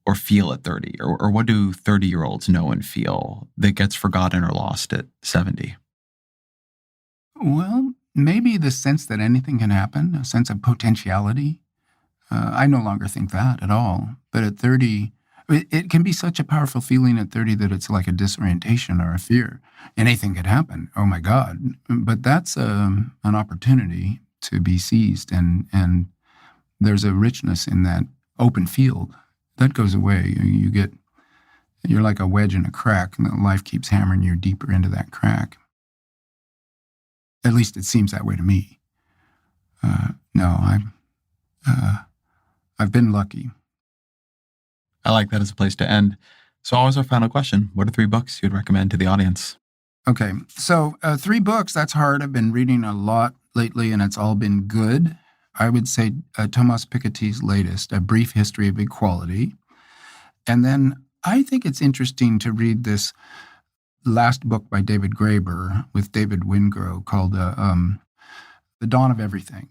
or feel at 30? Or what do 30-year-olds know and feel that gets forgotten or lost at 70? Well, maybe the sense that anything can happen, a sense of potentiality. I no longer think that at all. But at 30, It can be such a powerful feeling at 30 that it's like a disorientation or a fear. Anything could happen. Oh my God. But that's an opportunity to be seized. And there's a richness in that open field. That goes away. You're like a wedge in a crack, and life keeps hammering you deeper into that crack. At least it seems that way to me. No, I've been lucky. I like that as a place to end. So always our final question. What are 3 books you'd recommend to the audience? Okay, so 3 books, that's hard. I've been reading a lot lately, and it's all been good. I would say Thomas Piketty's latest, A Brief History of Equality. And then I think it's interesting to read this last book by David Graeber with David Wingrove called The Dawn of Everything.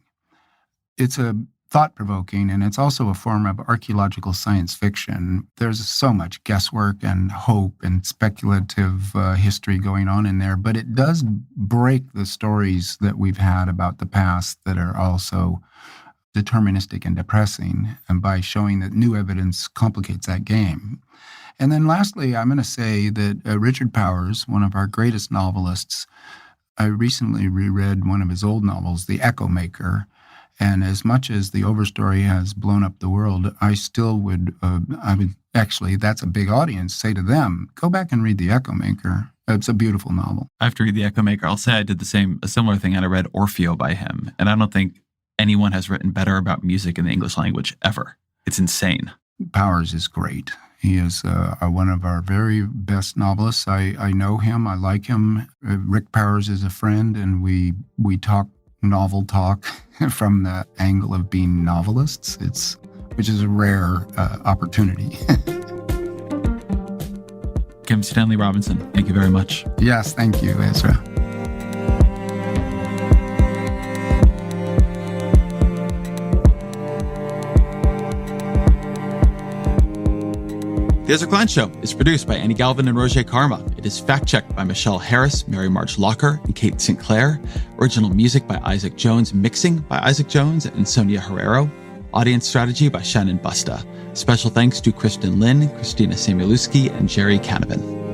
It's a thought-provoking, and it's also a form of archaeological science fiction. There's so much guesswork and hope and speculative history going on in there, but it does break the stories that we've had about the past that are also deterministic and depressing, and by showing that new evidence complicates that game. And then lastly, I'm going to say that Richard Powers, one of our greatest novelists, I recently reread one of his old novels, The Echo Maker. And as much as the Overstory has blown up the world, I still would, actually, that's a big audience, say to them, go back and read The Echo Maker. It's a beautiful novel. I have to read The Echo Maker. I'll say I did a similar thing, and I read Orfeo by him. And I don't think anyone has written better about music in the English language ever. It's insane. Powers is great. He is one of our very best novelists. I know him. I like him. Rick Powers is a friend, and we talk novel talk from the angle of being novelists, which is a rare opportunity. Kim Stanley Robinson, thank you very much. Yes, thank you, Ezra. The Ezra Klein Show is produced by Annie Galvin and Roger Karma. It is fact-checked by Michelle Harris, Mary March Locker, and Kate Sinclair. Original music by Isaac Jones, mixing by Isaac Jones and Sonia Herrero. Audience strategy by Shannon Busta. Special thanks to Kristen Lynn, Christina Samuelewski, and Jerry Canavan.